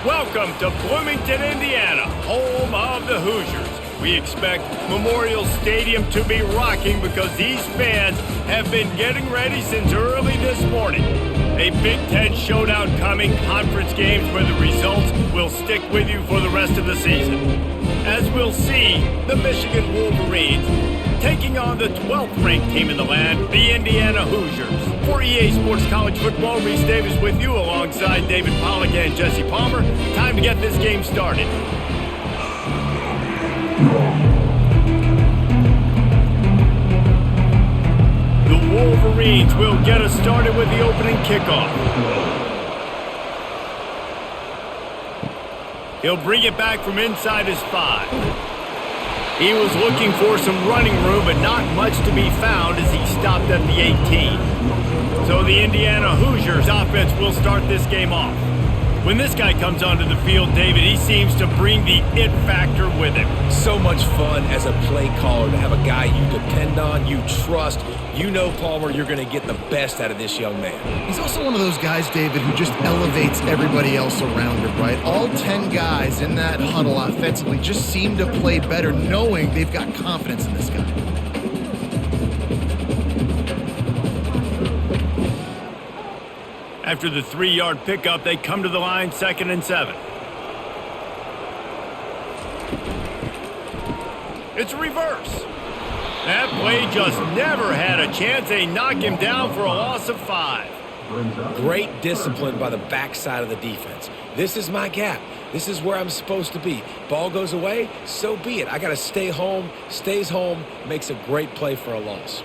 Welcome to Bloomington, Indiana, home of the Hoosiers. We expect Memorial Stadium to be rocking because these fans have been getting ready since early this morning. A Big Ten showdown coming, conference games where the results will stick with you for the rest of the season. As we'll see, the Michigan Wolverines taking on the 12th-ranked team in the land, the Indiana Hoosiers. For EA Sports College Football, Reese Davis with you alongside David Pollack and Jesse Palmer. Time to get this game started. The Wolverines will get us started with the opening kickoff. He'll bring it back from inside his 5. He was looking for some running room, but not much to be found as he stopped at the 18. So the Indiana Hoosiers offense will start this game off. When this guy comes onto the field, David, he seems to bring the it factor with him. So much fun as a play caller to have a guy you depend on, you trust. You know, Palmer, you're going to get the best out of this young man. He's also one of those guys, David, who just elevates everybody else around him, right? All 10 guys in that huddle offensively just seem to play better knowing they've got confidence in this guy. After the 3-yard pickup, they come to the line, 2nd and 7. It's a reverse. That play just never had a chance. They knock him down for a loss of 5. Great discipline by the backside of the defense. This is my gap. This is where I'm supposed to be. Ball goes away, so be it. I got to stay home. Stays home, makes a great play for a loss.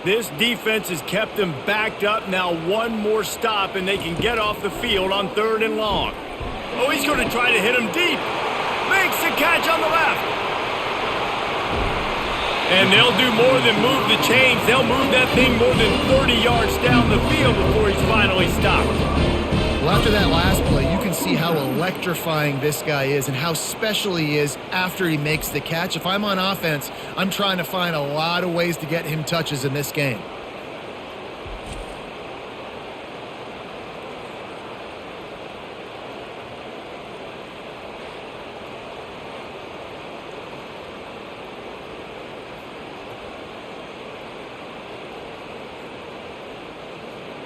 This defense has kept them backed up. Now one more stop, and they can get off the field on 3rd and long. Oh, he's going to try to hit him deep. Makes the catch on the left. And they'll do more than move the chains. They'll move that thing more than 30 yards down the field before he's finally stopped. Well, after that last play, you can see how electrifying this guy is and how special he is after he makes the catch. If I'm on offense, I'm trying to find a lot of ways to get him touches in this game.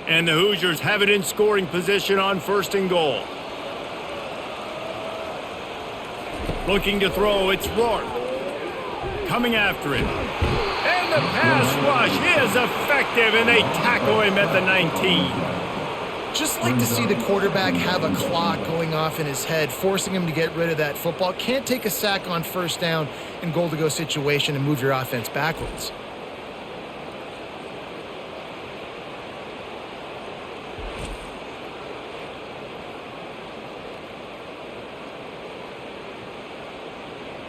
And the Hoosiers have it in scoring position on 1st and goal. Looking to throw, it's Ronin. Coming after him. And the pass rush is effective, and they tackle him at the 19. Just like to see the quarterback have a clock going off in his head, forcing him to get rid of that football. Can't take a sack on 1st down in goal-to-go situation and move your offense backwards.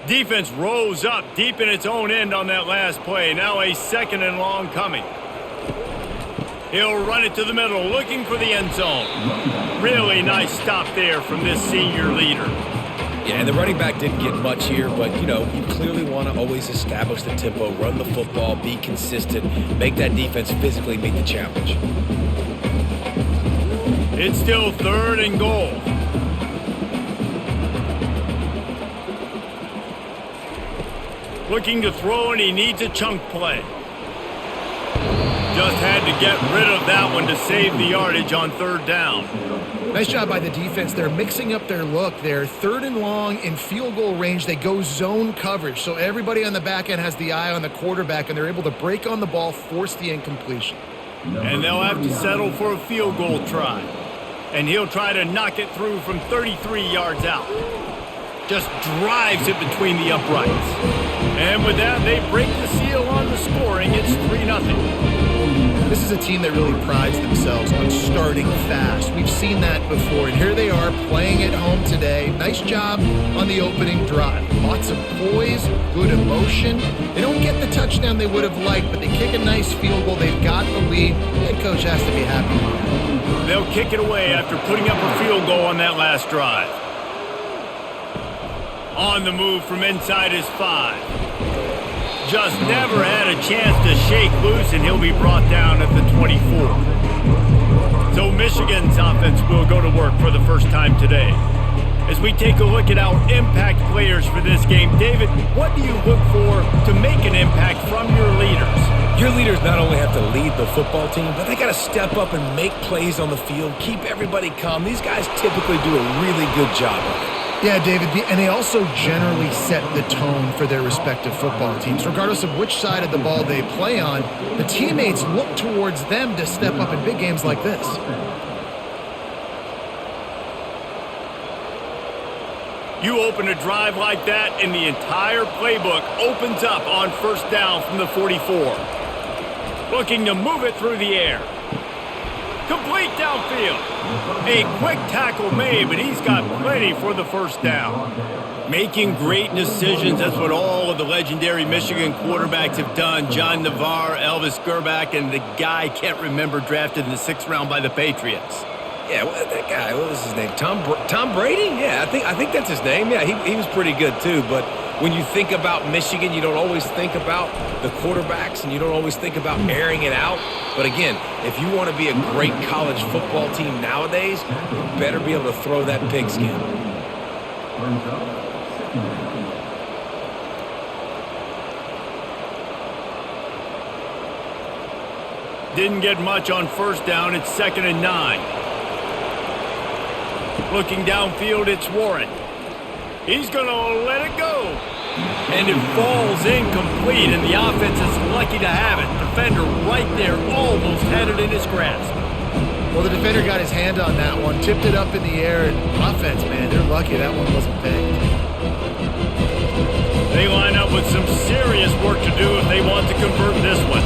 Defense rose up deep in its own end on that last play. Now a 2nd and long coming. He'll run it to the middle, looking for the end zone. Really nice stop there from this senior leader. Yeah, and the running back didn't get much here, but, you know, you clearly want to always establish the tempo, run the football, be consistent, make that defense physically meet the challenge. It's still 3rd and goal. Looking to throw, and he needs a chunk play. Just had to get rid of that one to save the yardage on 3rd down. Nice job by the defense. They're mixing up their look. They're 3rd and long in field goal range. They go zone coverage, so everybody on the back end has the eye on the quarterback, and they're able to break on the ball, force the incompletion. And they'll have to settle for a field goal try. And he'll try to knock it through from 33 yards out. Just drives it between the uprights. And with that, they break the seal on the scoring. It's 3-0. This is a team that really prides themselves on starting fast. We've seen that before, and here they are playing at home today. Nice job on the opening drive. Lots of poise, good emotion. They don't get the touchdown they would have liked, but they kick a nice field goal. They've got the lead. Head coach has to be happy with that. They'll kick it away after putting up a field goal on that last drive. On the move from inside his 5. Just never had a chance to shake loose, and he'll be brought down at the 24. So Michigan's offense will go to work for the first time today. As we take a look at our impact players for this game, David, what do you look for to make an impact from your leaders? Your leaders not only have to lead the football team, but they got to step up and make plays on the field, keep everybody calm. These guys typically do a really good job of it. Yeah, David, and they also generally set the tone for their respective football teams. Regardless of which side of the ball they play on, the teammates look towards them to step up in big games like this. You open a drive like that, and the entire playbook opens up on first down from the 44. Looking to move it through the air. Complete downfield. A quick tackle made, but he's got plenty for the first down. Making great decisions, that's what all of the legendary Michigan quarterbacks have done. John Navarre, Elvis Gerbach, and the guy I can't remember drafted in the 6th round by the Patriots. Yeah, that guy, what was his name? Tom Brady? Yeah, I think that's his name. Yeah, he was pretty good too, but when you think about Michigan, you don't always think about the quarterbacks and you don't always think about airing it out. But again, if you want to be a great college football team nowadays, you better be able to throw that pigskin. Didn't get much on first down. It's 2nd and 9. Looking downfield, it's Warren. He's going to let it go. And it falls incomplete, and the offense is lucky to have it. Defender right there almost had it in his grasp. Well, the defender got his hand on that one, tipped it up in the air, and offense, man, they're lucky that one wasn't picked. They line up with some serious work to do if they want to convert this one.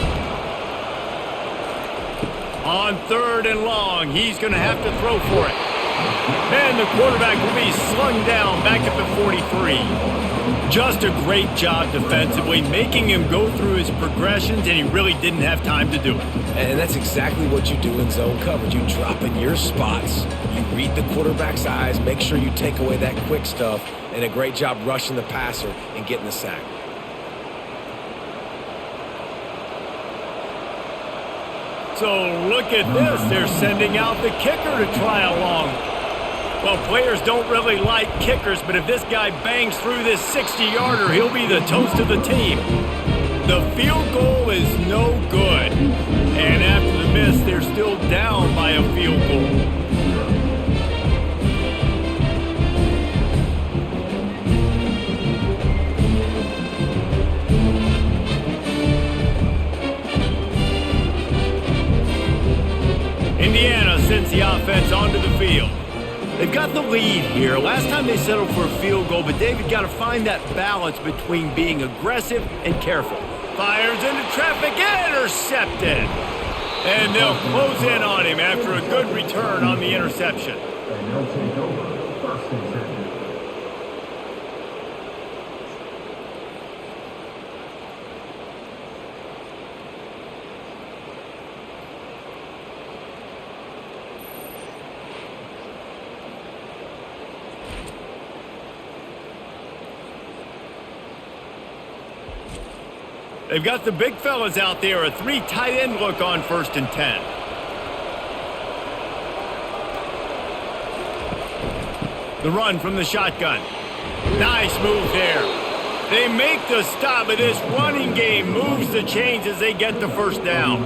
On 3rd and long, he's going to have to throw for it. And the quarterback will be slung down back at the 43. Just a great job defensively, making him go through his progressions, and he really didn't have time to do it. And that's exactly what you do in zone coverage. You drop in your spots, you read the quarterback's eyes, make sure you take away that quick stuff, and a great job rushing the passer and getting the sack. So look at this. They're sending out the kicker to try along. Well, players don't really like kickers, but if this guy bangs through this 60-yarder, he'll be the toast of the team. The field goal is no good. And after the miss, they're still down by a field goal. Indiana sends the offense onto the field. They've got the lead here. Last time they settled for a field goal, but David got to find that balance between being aggressive and careful. Fires into traffic, intercepted. And they'll close in on him after a good return on the interception. And they'll take over 1st and 10. They've got the big fellas out there, a 3 tight end look on 1st and 10. The run from the shotgun. Nice move there. They make the stop, but this running game moves the chains as they get the first down.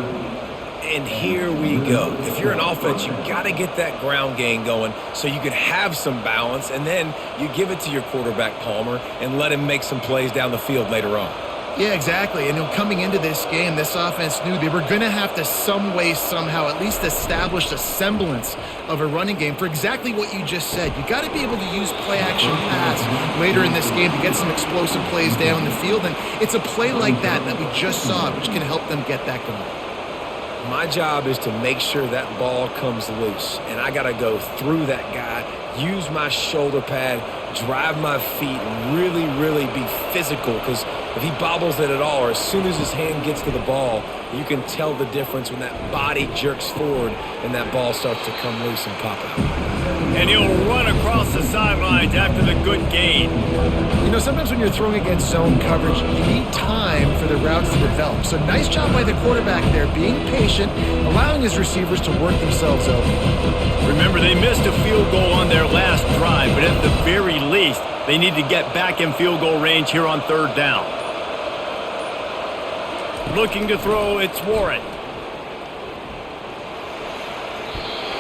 And here we go. If you're an offense, you got to get that ground game going so you can have some balance, and then you give it to your quarterback, Palmer, and let him make some plays down the field later on. Yeah, exactly. And coming into this game, this offense knew they were going to have to some way, somehow, at least establish a semblance of a running game for exactly what you just said. You got to be able to use play-action pass later in this game to get some explosive plays down the field. And it's a play like that we just saw, which can help them get that going. My job is to make sure that ball comes loose, and I got to go through that guy, use my shoulder pad, drive my feet, really, really be physical, because if he bobbles it at all, or as soon as his hand gets to the ball, you can tell the difference when that body jerks forward and that ball starts to come loose and pop out. And he'll run across the sidelines after the good gain. You know, sometimes when you're throwing against zone coverage, you need time for the routes to develop. So nice job by the quarterback there, being patient, allowing his receivers to work themselves over. Remember, they missed a field goal on their last drive, but if at the very least, they need to get back in field goal range here on third down. Looking to throw, it's Warren.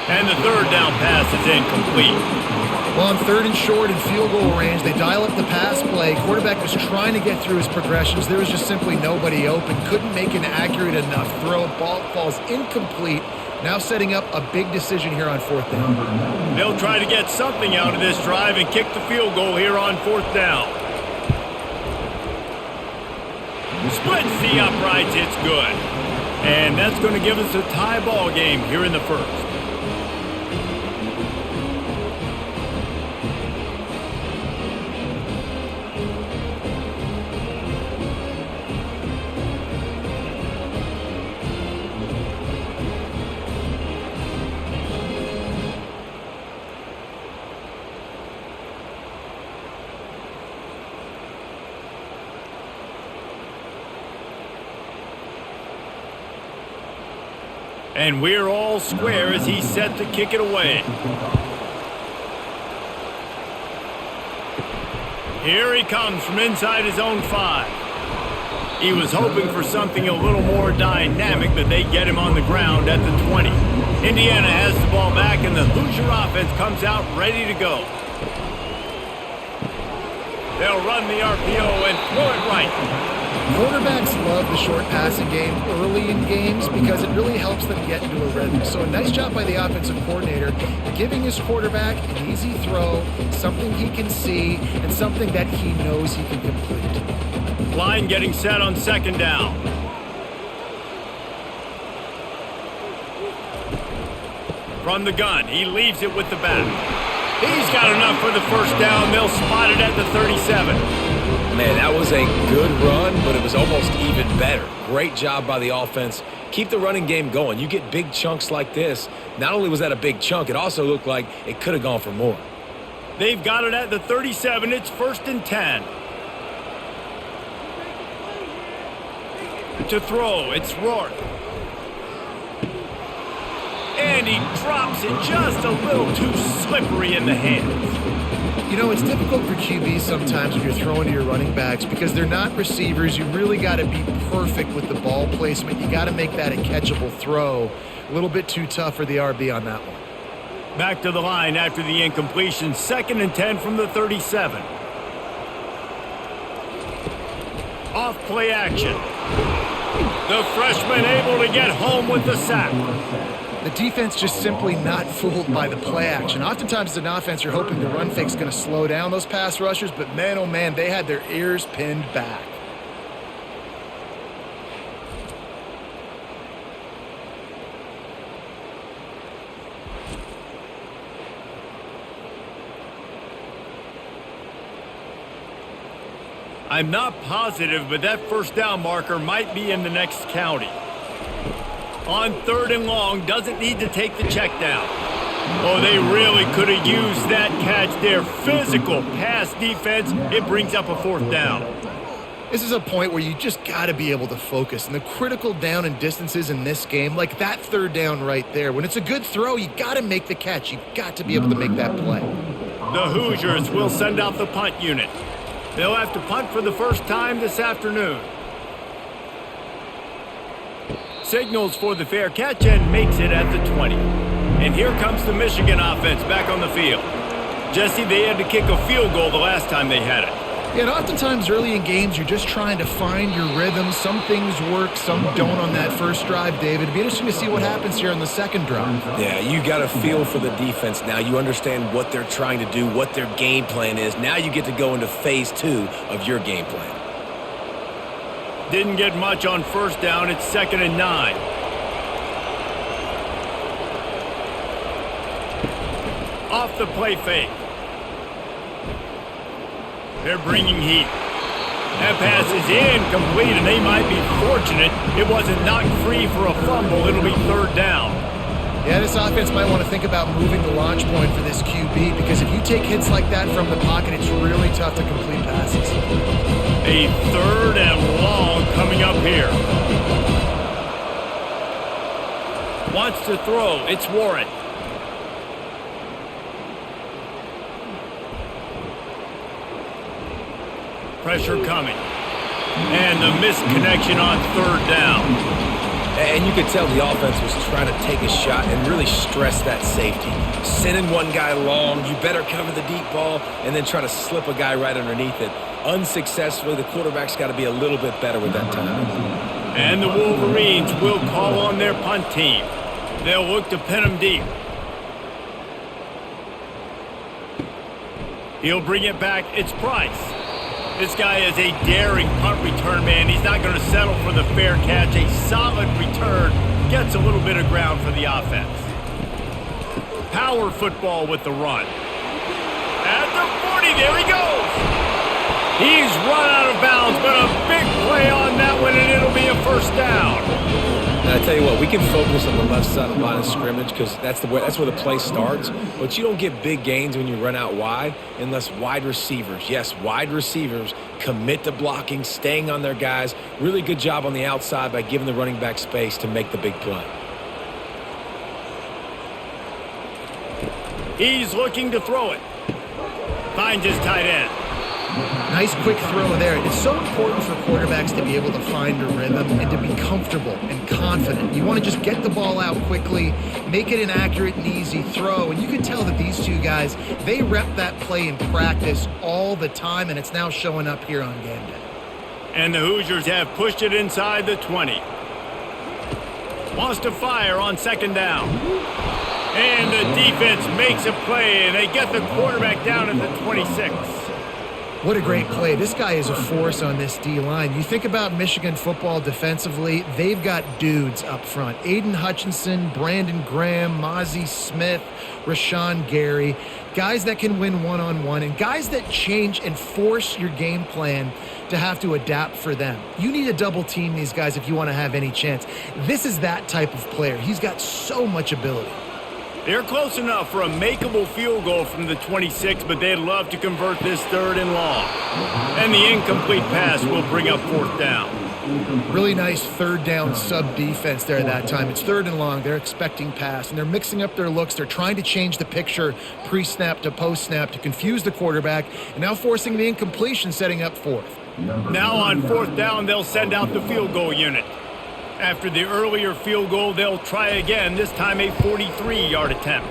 And the third down pass is incomplete. Well, on third and short and field goal range, they dial up the pass play. Quarterback was trying to get through his progressions. There was just simply nobody open. Couldn't make an accurate enough throw. Ball falls incomplete. Now setting up a big decision here on fourth down. They'll try to get something out of this drive and kick the field goal here on fourth down. Splits the uprights, it's good. And that's going to give us a tie ball game here in the first. And we're all square as he's set to kick it away. Here he comes from inside his own 5. He was hoping for something a little more dynamic, but they get him on the ground at the 20. Indiana has the ball back, and the Hoosier offense comes out ready to go. They'll run the RPO and throw it right. Quarterbacks love the short passing game early in games because it really helps them get into a rhythm. So a nice job by the offensive coordinator giving his quarterback an easy throw, something he can see, and something that he knows he can complete. Line getting set on second down. From the gun, he leaves it with the back. He's got enough for the first down. They'll spot it at the 37. Man, that was a good run, but it was almost even better. Great job by the offense. Keep the running game going. You get big chunks like this. Not only was that a big chunk, it also looked like it could have gone for more. They've got it at the 37. It's 1st and 10. To throw, it's Rourke. And he drops it just a little too slippery in the hands. You know, it's difficult for QBs sometimes when you're throwing to your running backs because they're not receivers. You really got to be perfect with the ball placement. You got to make that a catchable throw. A little bit too tough for the RB on that one. Back to the line after the incompletion. 2nd and 10 from the 37. Off play action. The freshman able to get home with the sack. The defense just simply not fooled by the play action. Oftentimes as an offense, you're hoping the run fake's going to slow down those pass rushers, but man, oh man, they had their ears pinned back. I'm not positive, but that first down marker might be in the next county. On 3rd and long, doesn't need to take the check down. Oh, they really could have used that catch there. Physical pass defense. It brings up a 4th down. This is a point where you just got to be able to focus. And the critical down and distances in this game, like that 3rd down right there, when it's a good throw, you got to make the catch. You got to be able to make that play. The Hoosiers will send out the punt unit. They'll have to punt for the first time this afternoon. Signals for the fair catch and makes it at the 20. And here comes the Michigan offense back on the field. Jesse, they had to kick a field goal the last time they had it. Yeah, and oftentimes early in games, you're just trying to find your rhythm. Some things work, some don't on that first drive, David. It'd be interesting to see what happens here on the second drive. Yeah, you got a feel for the defense now. You understand what they're trying to do, what their game plan is. Now you get to go into phase 2 of your game plan. Didn't get much on first down. It's 2nd and 9. Off the play fake. They're bringing heat. That pass is incomplete, and they might be fortunate it wasn't knocked free for a fumble. It'll be 3rd down. Yeah, this offense might want to think about moving the launch point for this QB because if you take hits like that from the pocket, it's really tough to complete passes. A 3rd and long coming up here. Wants to throw. It's Warren. Pressure coming. And the missed connection on third down. And you could tell the offense was trying to take a shot and really stress that safety. Sending one guy long, you better cover the deep ball, and then try to slip a guy right underneath it. Unsuccessfully, the quarterback's got to be a little bit better with that time. And the Wolverines will call on their punt team. They'll look to pin him deep. He'll bring it back. It's Price. This guy is a daring punt return man. He's not going to settle for the fair catch. A solid return gets a little bit of ground for the offense. Power football with the run. At the 40, there he goes. He's run out of bounds, but a big play on that one, and it'll be a first down. And I tell you what, we can focus on the left side of the line of scrimmage because that's where the play starts. But you don't get big gains when you run out wide unless wide receivers, yes, wide receivers, commit to blocking, staying on their guys. Really good job on the outside by giving the running back space to make the big play. He's looking to throw it. Finds his tight end. Nice quick throw there. It's so important for quarterbacks to be able to find a rhythm and to be comfortable and confident. You want to just get the ball out quickly, make it an accurate and easy throw. And you can tell that these two guys, they rep that play in practice all the time, and it's now showing up here on game day. And the Hoosiers have pushed it inside the 20. Wants to fire on second down. And the defense makes a play, and they get the quarterback down at the 26. What a great play. This guy is a force on this D-line. You think about Michigan football defensively, they've got dudes up front. Aiden Hutchinson, Brandon Graham, Mozzie Smith, Rashawn Gary. Guys that can win one-on-one and guys that change and force your game plan to have to adapt for them. You need to double team these guys if you want to have any chance. This is that type of player. He's got so much ability. They're close enough for a makeable field goal from the 26, but they'd love to convert this third and long. And the incomplete pass will bring up fourth down. Really nice third down sub defense there that time. It's third and long. They're expecting pass, and they're mixing up their looks. They're trying to change the picture pre-snap to post-snap to confuse the quarterback, and now forcing the incompletion, setting up fourth. Now on fourth down, they'll send out the field goal unit. After the earlier field goal, they'll try again, this time a 43-yard attempt.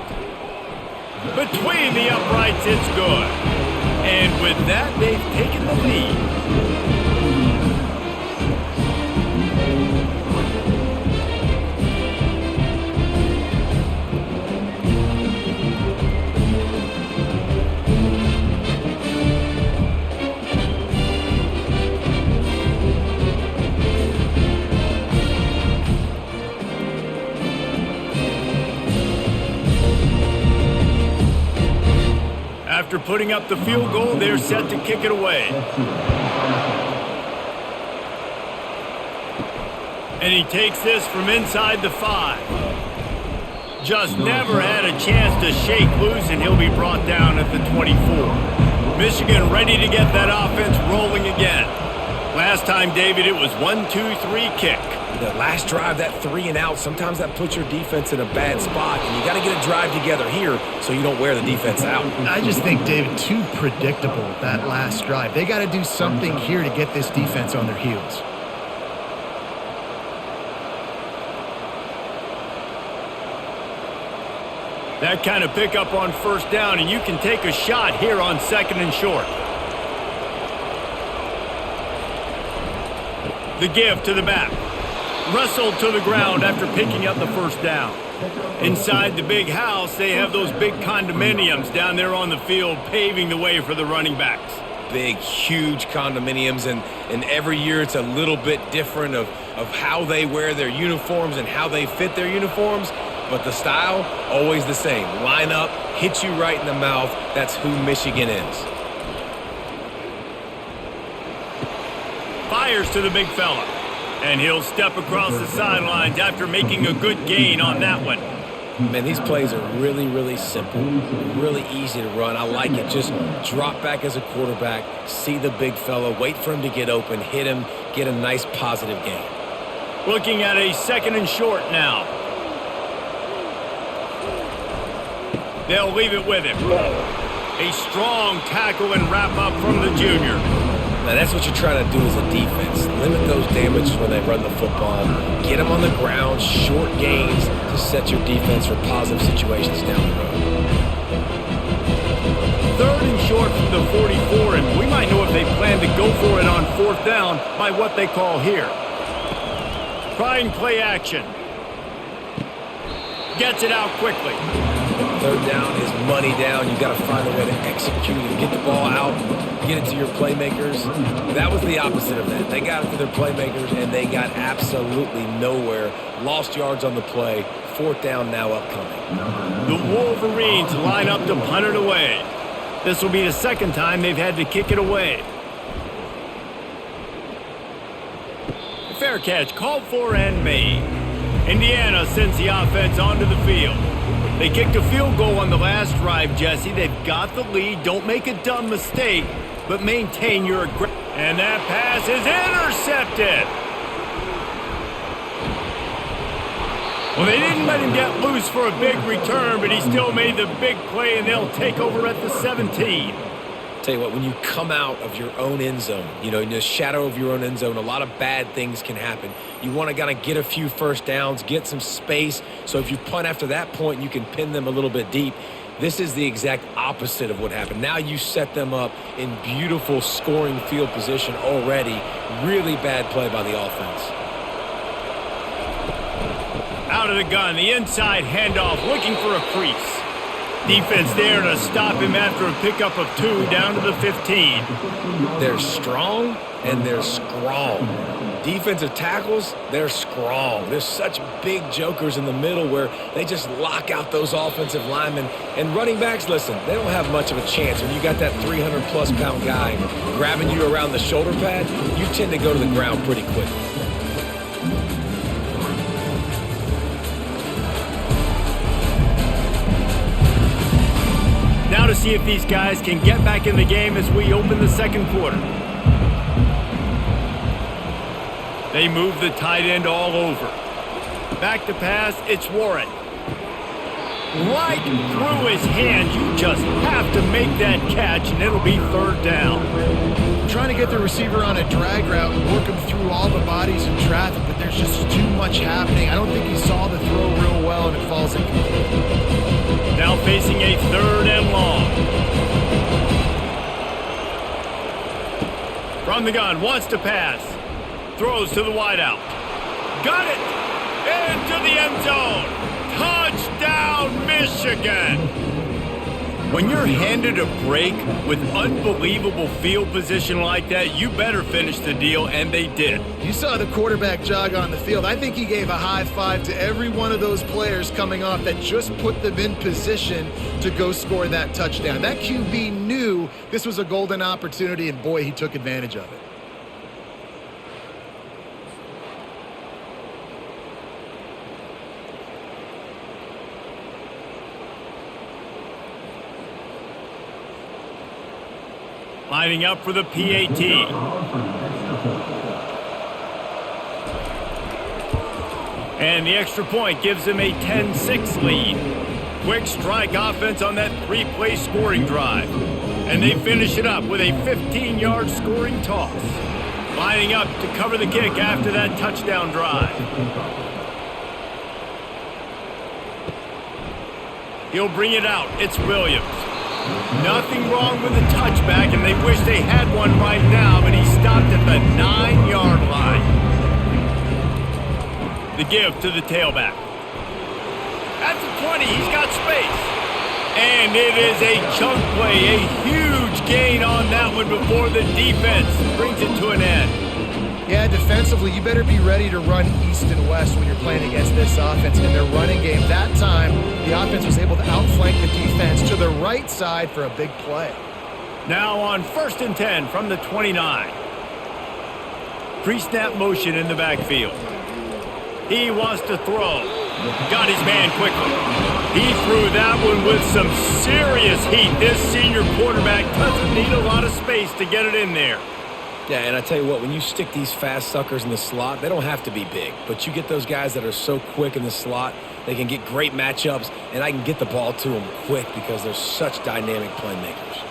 Between the uprights, it's good. And with that, they've taken the lead. After putting up the field goal, they're set to kick it away. And he takes this from inside the 5. Just never had a chance to shake loose, and he'll be brought down at the 24. Michigan ready to get that offense rolling again. Last time, David, it was 1-2-3 kick. The last drive, that 3 and out, sometimes that puts your defense in a bad spot, and you got to get a drive together here so you don't wear the defense out. I just think, David, too predictable, that last drive. They got to do something here to get this defense on their heels. That kind of pickup on first down, and you can take a shot here on second and short. The give to the back. Wrestled to the ground after picking up the first down. Inside the big house, they have those big condominiums down there on the field paving the way for the running backs. Big, huge condominiums, and every year it's a little bit different of how they wear their uniforms and how they fit their uniforms, but the style, always the same. Line up, hit you right in the mouth. That's who Michigan is. Fires to the big fella. And he'll step across the sidelines after making a good gain on that one. Man, these plays are really, really simple, really easy to run. I like it. Just drop back as a quarterback, see the big fella, wait for him to get open, hit him, get a nice positive gain. Looking at a second and short now. They'll leave it with him. A strong tackle and wrap up from the junior. Now, that's what you're trying to do as a defense. Limit those damages when they run the football. Get them on the ground, short gains to set your defense for positive situations down the road. 3rd and short from the 44, and we might know if they plan to go for it on 4th down by what they call here. Trying play action. Gets it out quickly. 3rd down is money down. You've got to find a way to execute and get the ball out, get it to your playmakers. That was the opposite of that. They got it to their playmakers, and they got absolutely nowhere. Lost yards on the play. 4th down now upcoming. The Wolverines line up to punt it away. This will be the 2nd time they've had to kick it away. Fair catch called for and made. Indiana sends the offense onto the field. They kicked a field goal on the last drive, Jesse. They've got the lead. Don't make a dumb mistake, but maintain your aggression. And that pass is intercepted. Well, they didn't let him get loose for a big return, but he still made the big play, and they'll take over at the 17. Tell you what, when you come out of your own end zone, you know, in the shadow of your own end zone, a lot of bad things can happen. You want to kind of get a few first downs, get some space, so if you punt after that point, you can pin them a little bit deep. This is the exact opposite of what happened. Now you set them up in beautiful scoring field position already. Really bad play by the offense. Out of the gun, the inside handoff, looking for a crease. Defense there to stop him after a pickup of 2 down to the 15. They're strong and they're strong. Defensive tackles, they're strong. There's such big jokers in the middle where they just lock out those offensive linemen. And running backs, listen, they don't have much of a chance. When you got that 300-plus pound guy grabbing you around the shoulder pad, you tend to go to the ground pretty quickly. Now to see if these guys can get back in the game as we open the 2nd quarter. They move the tight end all over. Back to pass, it's Warren. Right through his hands. You just have to make that catch, and it'll be 3rd down. Trying to get the receiver on a drag route and work him through all the bodies in traffic, but there's just too much happening. I don't think he saw the throw real well, and it falls incomplete. Now facing a 3rd and long. From the gun, wants to pass. Throws to the wideout. Got it! Into the end zone. Touchdown, Michigan! When you're handed a break with unbelievable field position like that, you better finish the deal, and they did. You saw the quarterback jog on the field. I think he gave a high five to every one of those players coming off that just put them in position to go score that touchdown. That QB knew this was a golden opportunity, and boy, he took advantage of it. Lining up for the PAT. And the extra point gives them a 10-6 lead. Quick strike offense on that 3-play scoring drive. And they finish it up with a 15-yard scoring toss. Lining up to cover the kick after that touchdown drive. He'll bring it out. It's Williams. Nothing wrong with the touchback, and they wish they had one right now, but he stopped at the 9-yard line. The give to the tailback. At the 20, he's got space. And it is a chunk play, a huge gain on that one before the defense brings it to an end. Yeah, defensively, you better be ready to run east and west when you're playing against this offense. In their running game, that time, the offense was able to outflank the defense to the right side for a big play. Now on 1st and 10 from the 29. Pre-snap motion in the backfield. He wants to throw. Got his man quickly. He threw that one with some serious heat. This senior quarterback doesn't need a lot of space to get it in there. Yeah, and I tell you what, when you stick these fast suckers in the slot, they don't have to be big. But you get those guys that are so quick in the slot, they can get great matchups, and I can get the ball to them quick because they're such dynamic playmakers.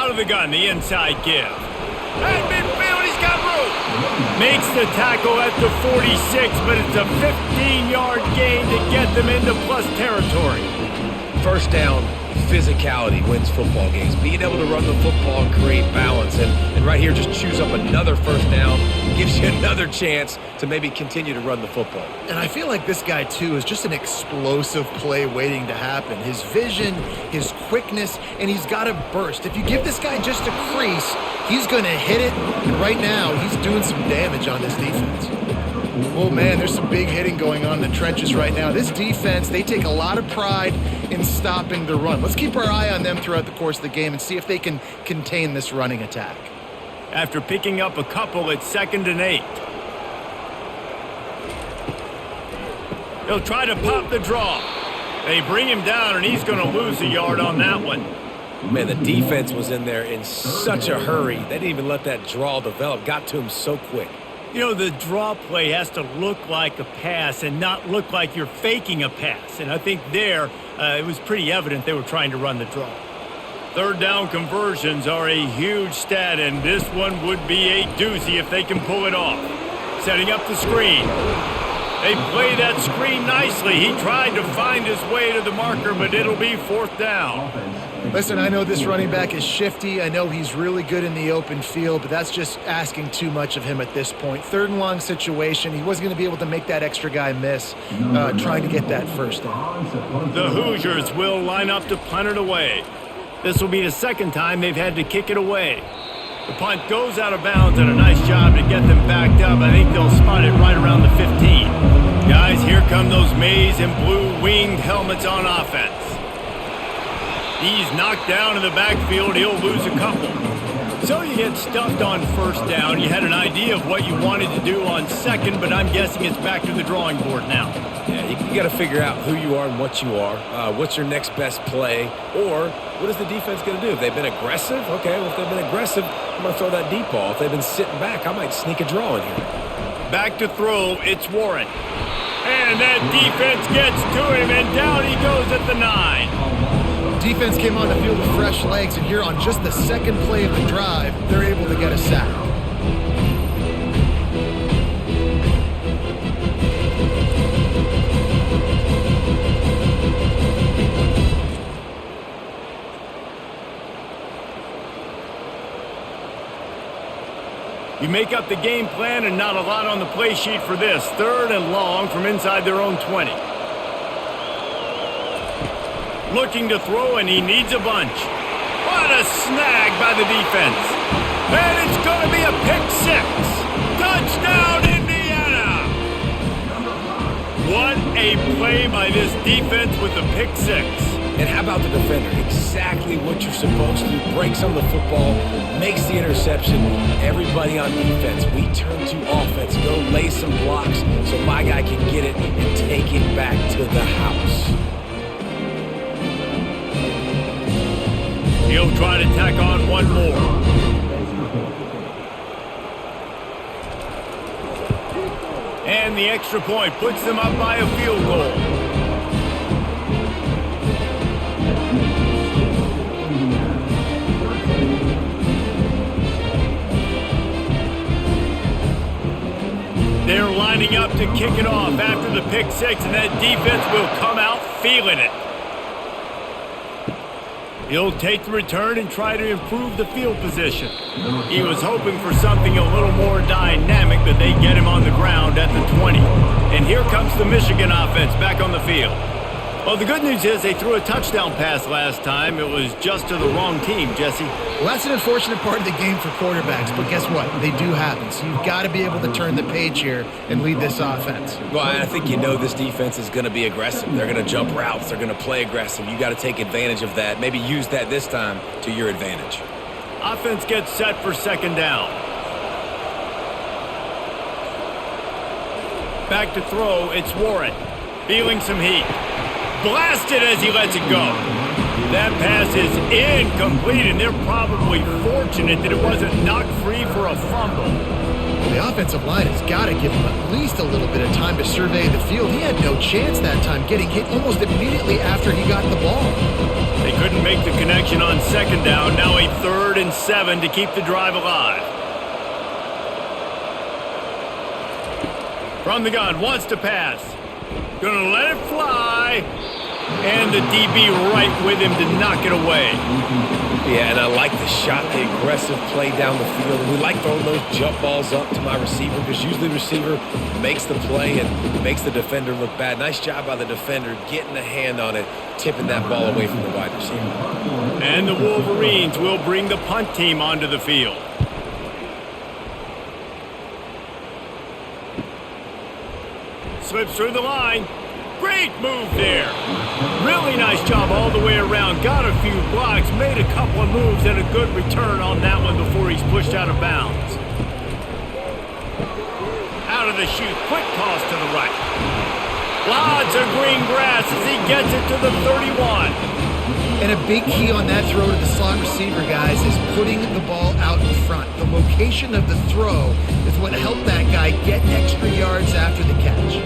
Out of the gun, the inside give. At midfield, he's got room. Makes the tackle at the 46, but it's a 15-yard gain to get them into plus territory. First down, physicality wins football games. Being able to run the football and create balance. And right here, just choose up another first down. Gives you another chance to maybe continue to run the football. And I feel like this guy, too, is just an explosive play waiting to happen. His vision, his quickness, and he's got a burst. If you give this guy just a crease, he's going to hit it. And right now, he's doing some damage on this defense. Oh, man, there's some big hitting going on in the trenches right now. This defense, they take a lot of pride in stopping the run. Let's keep our eye on them throughout the course of the game and see if they can contain this running attack. After picking up a couple, it's 2nd and 8. He'll try to pop the draw. They bring him down, and he's going to lose a yard on that one. Man, the defense was in there in such a hurry. They didn't even let that draw develop. Got to him so quick. You know, the draw play has to look like a pass and not look like you're faking a pass. And I think there, it was pretty evident they were trying to run the draw. Third down conversions are a huge stat, and this one would be a doozy if they can pull it off. Setting up the screen. They play that screen nicely. He tried to find his way to the marker, but it'll be 4th down. Listen, I know this running back is shifty. I know he's really good in the open field, but that's just asking too much of him at this point. 3rd and long situation. He wasn't going to be able to make that extra guy miss trying to get that first down. The Hoosiers will line up to punt it away. This will be the 2nd time they've had to kick it away. The punt goes out of bounds, and a nice job to get them backed up. I think they'll spot it right around the 15. Guys, here come those maize and blue winged helmets on offense. He's knocked down in the backfield. He'll lose a couple. So you get stuffed on 1st down. You had an idea of what you wanted to do on 2nd, but I'm guessing it's back to the drawing board now. Yeah, you got to figure out who you are and what you are. What's your next best play? Or what is the defense going to do? If they've been aggressive, okay, well, if they've been aggressive, I'm going to throw that deep ball. If they've been sitting back, I might sneak a draw in here. Back to throw, it's Warren. And that defense gets to him, and down he goes at the 9. Defense came on the field with fresh legs, and here on just the 2nd play of the drive, they're able to get a sack. You make up the game plan, and not a lot on the play sheet for this. 3rd and long from inside their own 20. Looking to throw, and he needs a bunch. What a snag by the defense. And it's going to be a pick 6. Touchdown, Indiana! What a play by this defense with the pick 6. And how about the defender? Exactly what you're supposed to. Breaks on the football, makes the interception. Everybody on defense, we turn to offense. Go lay some blocks so my guy can get it and take it back to the house. He'll try to tack on one more. And the extra point puts them up by a field goal. They're lining up to kick it off after the pick 6, and that defense will come out feeling it. He'll take the return and try to improve the field position. He was hoping for something a little more dynamic, but they get him on the ground at the 20. And here comes the Michigan offense back on the field. Well, the good news is they threw a touchdown pass last time. It was just to the wrong team, Jesse. Well, that's an unfortunate part of the game for quarterbacks, but guess what? They do happen. So you've got to be able to turn the page here and lead this offense. Well, I think you know this defense is going to be aggressive. They're going to jump routes. They're going to play aggressive. You got to take advantage of that. Maybe use that this time to your advantage. Offense gets set for 2nd down. Back to throw, it's Warren. Feeling some heat. Blasted as he lets it go. That pass is incomplete, and they're probably fortunate that it wasn't knocked free for a fumble. The offensive line has got to give him at least a little bit of time to survey the field. He had no chance that time, getting hit almost immediately after he got the ball. They couldn't make the connection on second down. Now a 3rd and 7 to keep the drive alive. From the gun, wants to pass. Gonna let it fly. And the DB right with him to knock it away. Yeah, and I like the shot, the aggressive play down the field. We like throwing those jump balls up to my receiver because usually the receiver makes the play and makes the defender look bad. Nice job by the defender getting a hand on it, tipping that ball away from the wide receiver. And the Wolverines will bring the punt team onto the field. Slips through the line. Great move there. Really nice job all the way around. Got a few blocks, made a couple of moves, and a good return on that one before he's pushed out of bounds. Out of the chute, quick toss to the right. Lots of green grass as he gets it to the 31. And a big key on that throw to the slot receiver, guys, is putting the ball out in front. The location of the throw is what helped that guy get extra yards after the catch.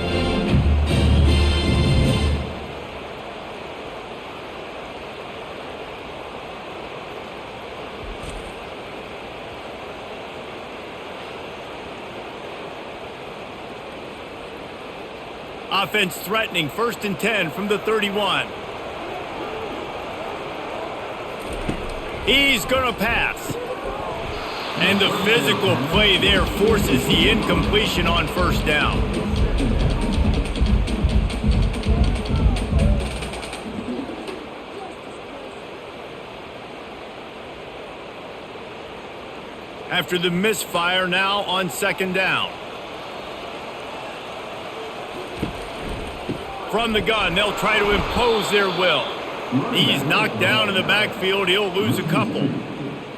Offense threatening, 1st and 10 from the 31. He's going to pass. And the physical play there forces the incompletion on 1st down. After the misfire, now on 2nd down. From the gun, they'll try to impose their will. He's knocked down in the backfield. He'll lose a couple.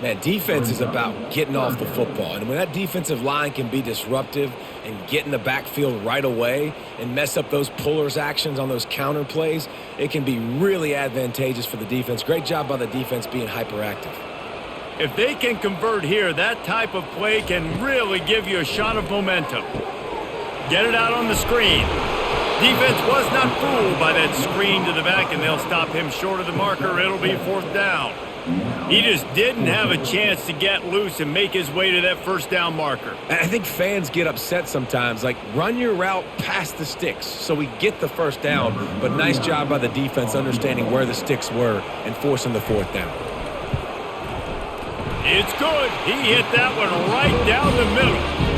Man, defense is about getting off the football. And when that defensive line can be disruptive and get in the backfield right away and mess up those pullers actions on those counter plays, it can be really advantageous for the defense. Great job by the defense being hyperactive. If they can convert here, that type of play can really give you a shot of momentum. Get it out on the screen. Defense was not fooled by that screen to the back, and they'll stop him short of the marker. It'll be 4th down. He just didn't have a chance to get loose and make his way to that 1st down marker. I think fans get upset sometimes, like run your route past the sticks so we get the 1st down, but nice job by the defense understanding where the sticks were and forcing the 4th down. It's good. He hit that one right down the middle.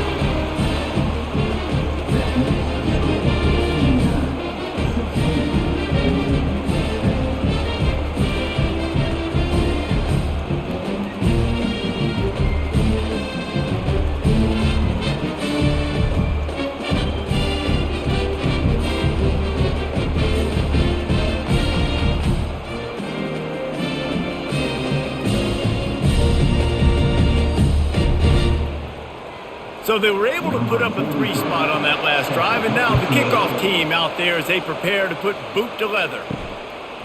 So they were able to put up a 3 spot on that last drive, and now the kickoff team out there as they prepare to put boot to leather.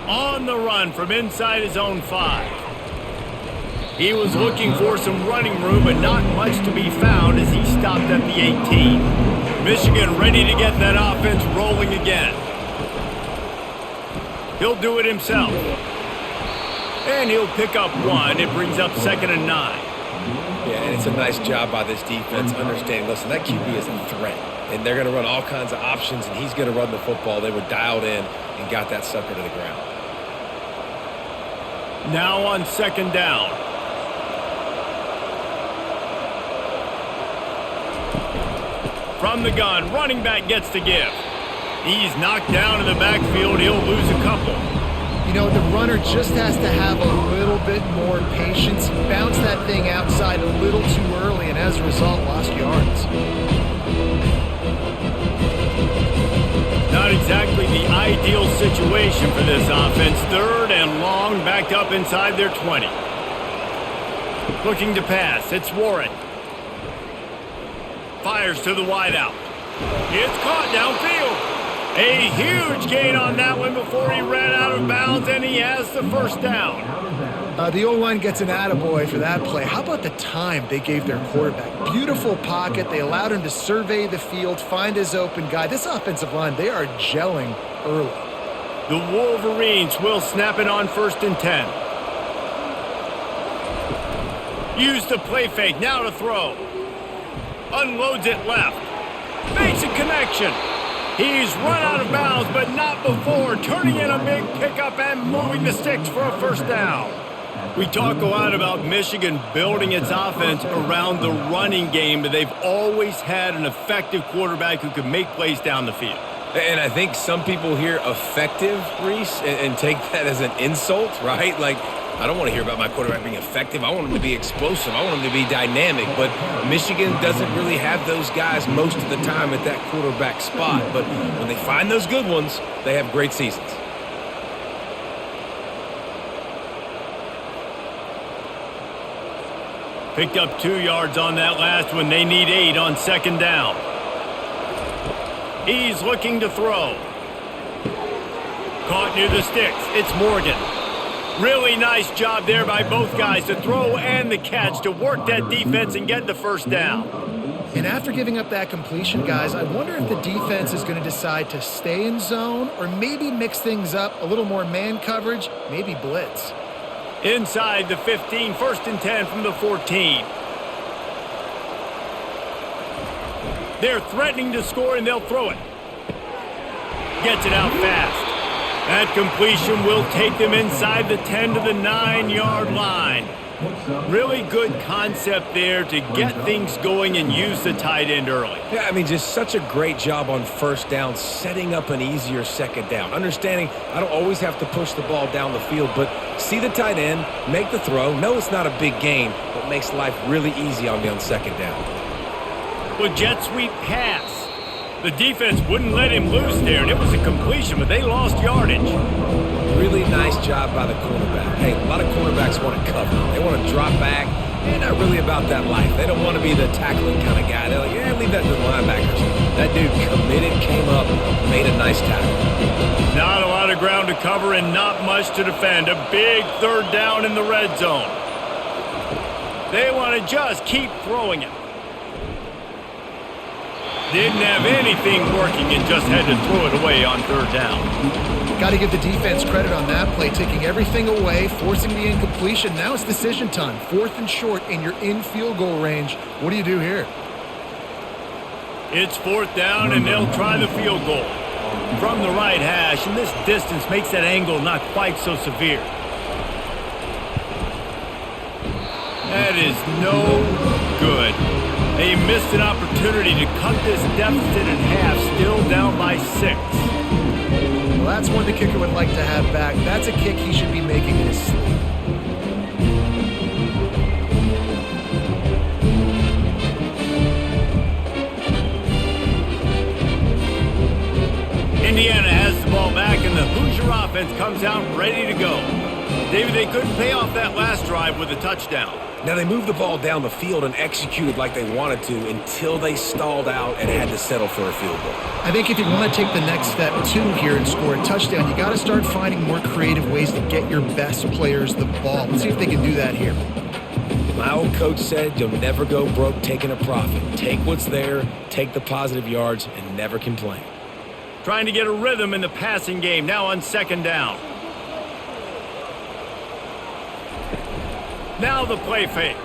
On the run from inside his own 5. He was looking for some running room, but not much to be found as he stopped at the 18. Michigan ready to get that offense rolling again. He'll do it himself. And he'll pick up 1. It brings up 2nd and 9. Yeah, and it's a nice job by this defense understanding, listen, that QB is a threat. And they're going to run all kinds of options, and he's going to run the football. They were dialed in and got that sucker to the ground. Now on 2nd down. From the gun, running back gets the give. He's knocked down in the backfield. He'll lose a couple. You know, the runner just has to have a little bit more patience. Bounce that thing outside a little too early, and as a result, lost yards. Not exactly the ideal situation for this offense. 3rd and long, backed up inside their 20. Looking to pass. It's Warren. Fires to the wideout. It's caught downfield. A huge gain on that one before he ran out of bounds, and he has the first down. The O-line gets an attaboy for that play. How about the time they gave their quarterback? Beautiful pocket. They allowed him to survey the field, find his open guy. This offensive line, they are gelling early. The Wolverines will snap it on 1st and 10. Use the play fake, now to throw. Unloads it left. Makes a connection. He's run out of bounds, but not before turning in a big pickup and moving the sticks for a first down. We talk a lot about Michigan building its offense around the running game, but they've always had an effective quarterback who can make plays down the field. And I think some people hear effective, Reese, and take that as an insult, right? Like, I don't want to hear about my quarterback being effective. I want him to be explosive. I want him to be dynamic. But Michigan doesn't really have those guys most of the time at that quarterback spot. But when they find those good ones, they have great seasons. Picked up 2 yards on that last one. They need 8 on 2nd down. He's looking to throw. Caught near the sticks. It's Morgan. Really nice job there by both guys to throw and the catch to work that defense and get the first down. And after giving up that completion, guys, I wonder if the defense is going to decide to stay in zone or maybe mix things up, a little more man coverage, maybe blitz. Inside the 15, 1st and 10 from the 14. They're threatening to score, and they'll throw it. Gets it out fast. That completion will take them inside the 10 to the 9-yard line. Really good concept there to get things going and use the tight end early. Yeah, I mean, just such a great job on 1st down, setting up an easier 2nd down. Understanding I don't always have to push the ball down the field, but see the tight end, make the throw. No, it's not a big gain, but makes life really easy on me on 2nd down. Well, jet sweep pass. The defense wouldn't let him loose there, and it was a completion, but they lost yardage. Really nice job by the quarterback. Hey, a lot of quarterbacks want to cover. They want to drop back. They're not really about that life. They don't want to be the tackling kind of guy. They're like, yeah, leave that to the linebackers. That dude committed, came up, made a nice tackle. Not a lot of ground to cover and not much to defend. A big 3rd down in the red zone. They want to just keep throwing it. Didn't have anything working and just had to throw it away on 3rd down. Got to give the defense credit on that play, taking everything away, forcing the incompletion. Now it's decision time. 4th and short, and you're in field goal range. What do you do here? It's 4th down, and they'll try the field goal. From the right hash, and this distance makes that angle not quite so severe. That is no good. They missed an opportunity to cut this deficit in half, still down by 6. Well, that's one the kicker would like to have back. That's a kick he should be making in his sleep. Indiana has the ball back, and the Hoosier offense comes out ready to go. David, they couldn't pay off that last drive with a touchdown. Now, they moved the ball down the field and executed like they wanted to until they stalled out and had to settle for a field goal. I think if you want to take the next step, too, here and score a touchdown, you got to start finding more creative ways to get your best players the ball. Let's see if they can do that here. My old coach said you'll never go broke taking a profit. Take what's there, take the positive yards, and never complain. Trying to get a rhythm in the passing game, now on 2nd down. Now the play fake.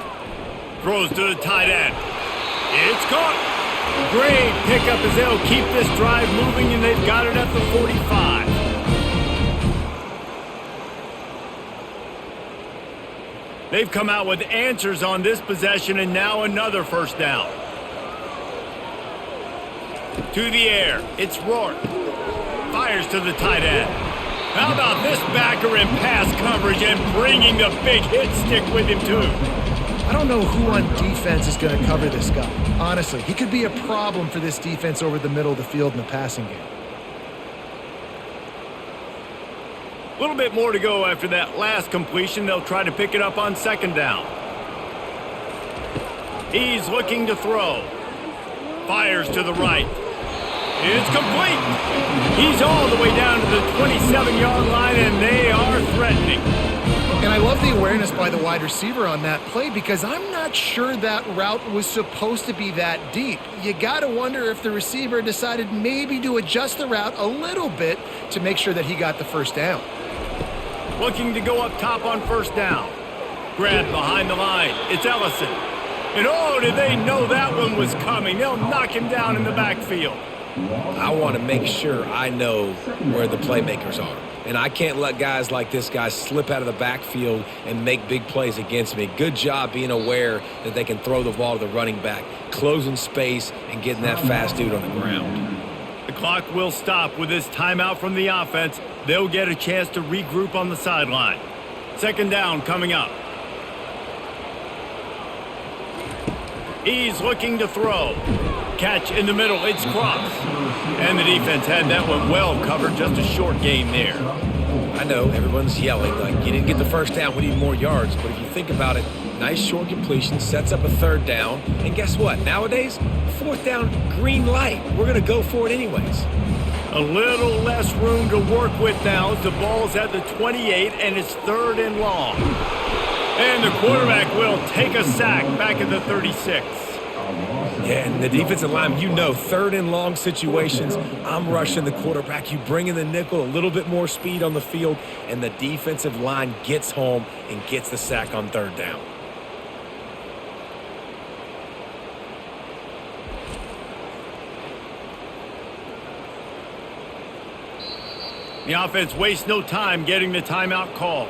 Throws to the tight end. It's caught. Great pickup as they'll keep this drive moving, and they've got it at the 45. They've come out with answers on this possession, and now another 1st down. To the air. It's Rourke. Fires to the tight end. How about this backer in pass coverage and bringing the big hit stick with him, too? I don't know who on defense is going to cover this guy. Honestly, he could be a problem for this defense over the middle of the field in the passing game. A little bit more to go after that last completion. They'll try to pick it up on 2nd down. He's looking to throw. Fires to the right. It's complete. He's all the way down to the 27-yard line, and they are threatening. And I love the awareness by the wide receiver on that play because I'm not sure that route was supposed to be that deep. You got to wonder if the receiver decided maybe to adjust the route a little bit to make sure that he got the first down. Looking to go up top on first down. Grabbed behind the line. It's Ellison. And oh, did they know that one was coming? They'll knock him down in the backfield. I want to make sure I know where the playmakers are. And I can't let guys like this guy slip out of the backfield and make big plays against me. Good job being aware that they can throw the ball to the running back, closing space, and getting that fast dude on the ground. The clock will stop with this timeout from the offense. They'll get a chance to regroup on the sideline. Second down coming up. He's looking to throw. Catch in the middle. It's Cross. And the defense had that one well covered. Just a short gain there. I know everyone's yelling like, you didn't get the first down, we need more yards. But if you think about it, nice short completion, sets up a third down. And guess what? Nowadays, fourth down, green light. We're going to go for it anyways. A little less room to work with now as the ball's at the 28 and it's third and long. And the quarterback will take a sack back at the 36. Yeah, and the defensive line, you know, third and long situations, I'm rushing the quarterback. You bring in the nickel, a little bit more speed on the field, and the defensive line gets home and gets the sack on third down. The offense wastes no time getting the timeout called.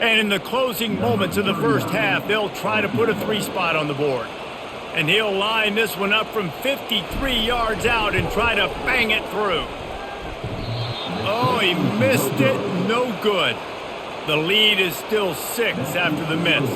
And in the closing moments of the first half, they'll try to put a 3-spot on the board. And he'll line this one up from 53 yards out and try to bang it through. Oh, he missed it. No good. The lead is still 6 after the miss.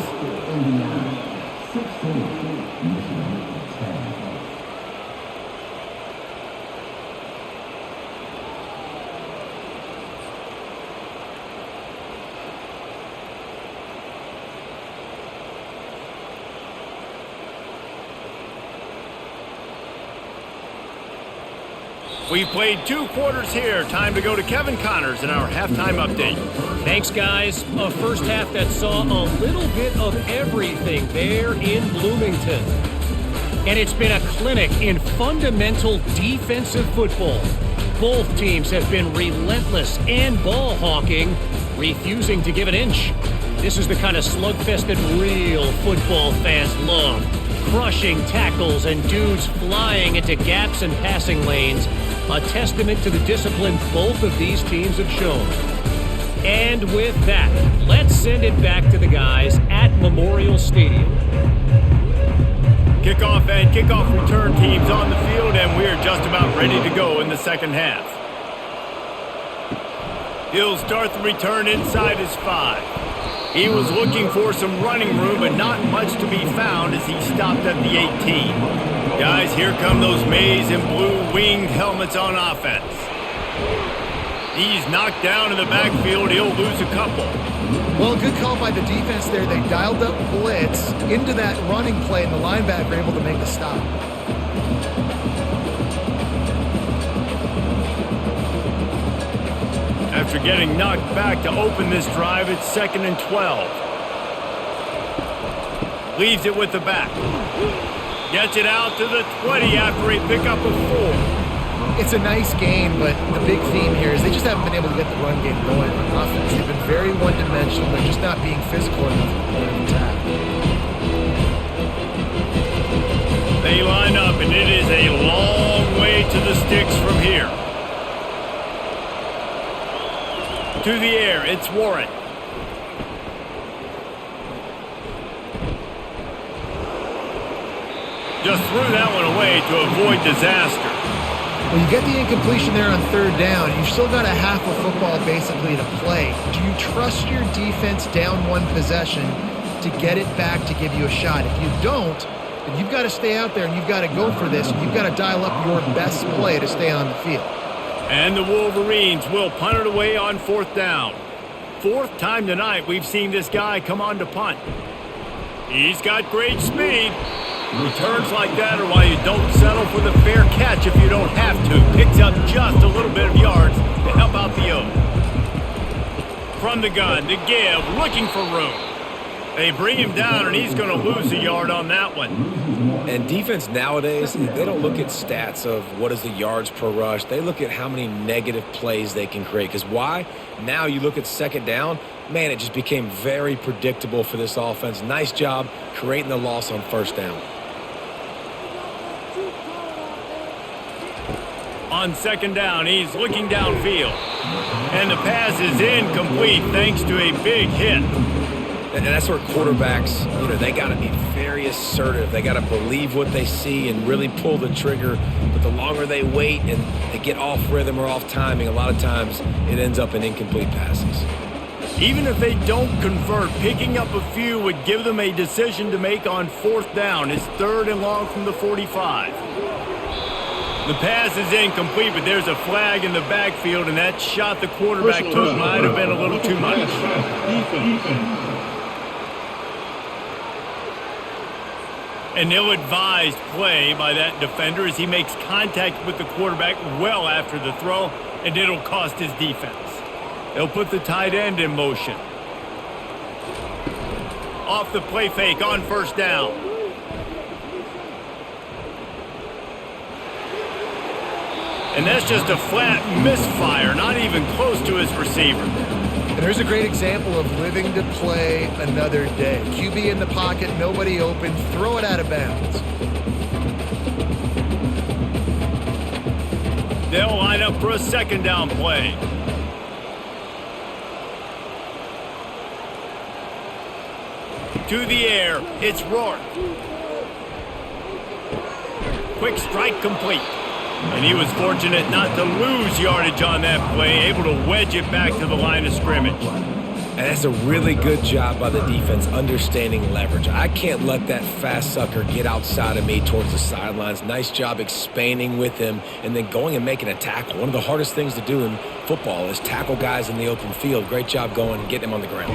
We've played 2 quarters here. Time to go to Kevin Connors in our halftime update. Thanks, guys. A first half that saw a little bit of everything there in Bloomington. And it's been a clinic in fundamental defensive football. Both teams have been relentless and ball hawking, refusing to give an inch. This is the kind of slugfest that real football fans love. Crushing tackles and dudes flying into gaps and passing lanes. A testament to the discipline both of these teams have shown. And with that, let's send it back to the guys at Memorial Stadium. Kickoff and kickoff return teams on the field, and we're just about ready to go in the second half. He'll start the return inside his 5. He was looking for some running room, but not much to be found as he stopped at the 18. Guys, here come those maize and blue winged helmets on offense. He's knocked down in the backfield. He'll lose a couple. Well, good call by the defense there. They dialed up blitz into that running play, and the linebacker able to make the stop. After getting knocked back to open this drive, it's 2nd and 12. Leaves it with the back. Gets it out to the 20 after a pickup of 4. It's a nice game, but the big theme here is they just haven't been able to get the run game going on offense. They've been very one-dimensional. They're just not being physical enough at the point of attack. They line up, and it is a long way to the sticks from here. To the air, it's Warren. Just threw that one away to avoid disaster. When you get the incompletion there on third down, you've still got a half of football basically to play. Do you trust your defense down 1 possession to get it back to give you a shot? If you don't, then you've got to stay out there and you've got to go for this. And you've got to dial up your best play to stay on the field. And the Wolverines will punt it away on 4th down. 4th time tonight we've seen this guy come on to punt. He's got great speed. Returns like that are why you don't settle for the fair catch if you don't have to. Picks up just a little bit of yards to help out the O. From the gun to give, looking for room. They bring him down, and he's going to lose a yard on that one. And defense nowadays, they don't look at stats of what is the yards per rush. They look at how many negative plays they can create. Because why? Now you look at second down, man, it just became very predictable for this offense. Nice job creating the loss on first down. On second down, he's looking downfield. And the pass is incomplete thanks to a big hit. And that's where quarterbacks, they got to be very assertive. They got to believe what they see and really pull the trigger. But the longer they wait and they get off rhythm or off timing, a lot of times it ends up in incomplete passes. Even if they don't convert, picking up a few would give them a decision to make on fourth down. It's 3rd and long from the 45. The pass is incomplete, but there's a flag in the backfield, and that shot the quarterback took might have been a little too much. An ill-advised play by that defender as he makes contact with the quarterback well after the throw, and it'll cost his defense. They'll put the tight end in motion. Off the play fake on first down. And that's just a flat misfire, not even close to his receiver. And there's a great example of living to play another day. QB in the pocket, nobody open, throw it out of bounds. They'll line up for a second down play. To the air, it's Rourke. Quick strike complete. And he was fortunate not to lose yardage on that play, able to wedge it back to the line of scrimmage. And that's a really good job by the defense understanding leverage. I can't let that fast sucker get outside of me towards the sidelines. Nice job expanding with him and then going and making a tackle. One of the hardest things to do in football is tackle guys in the open field. Great job going and getting him on the ground.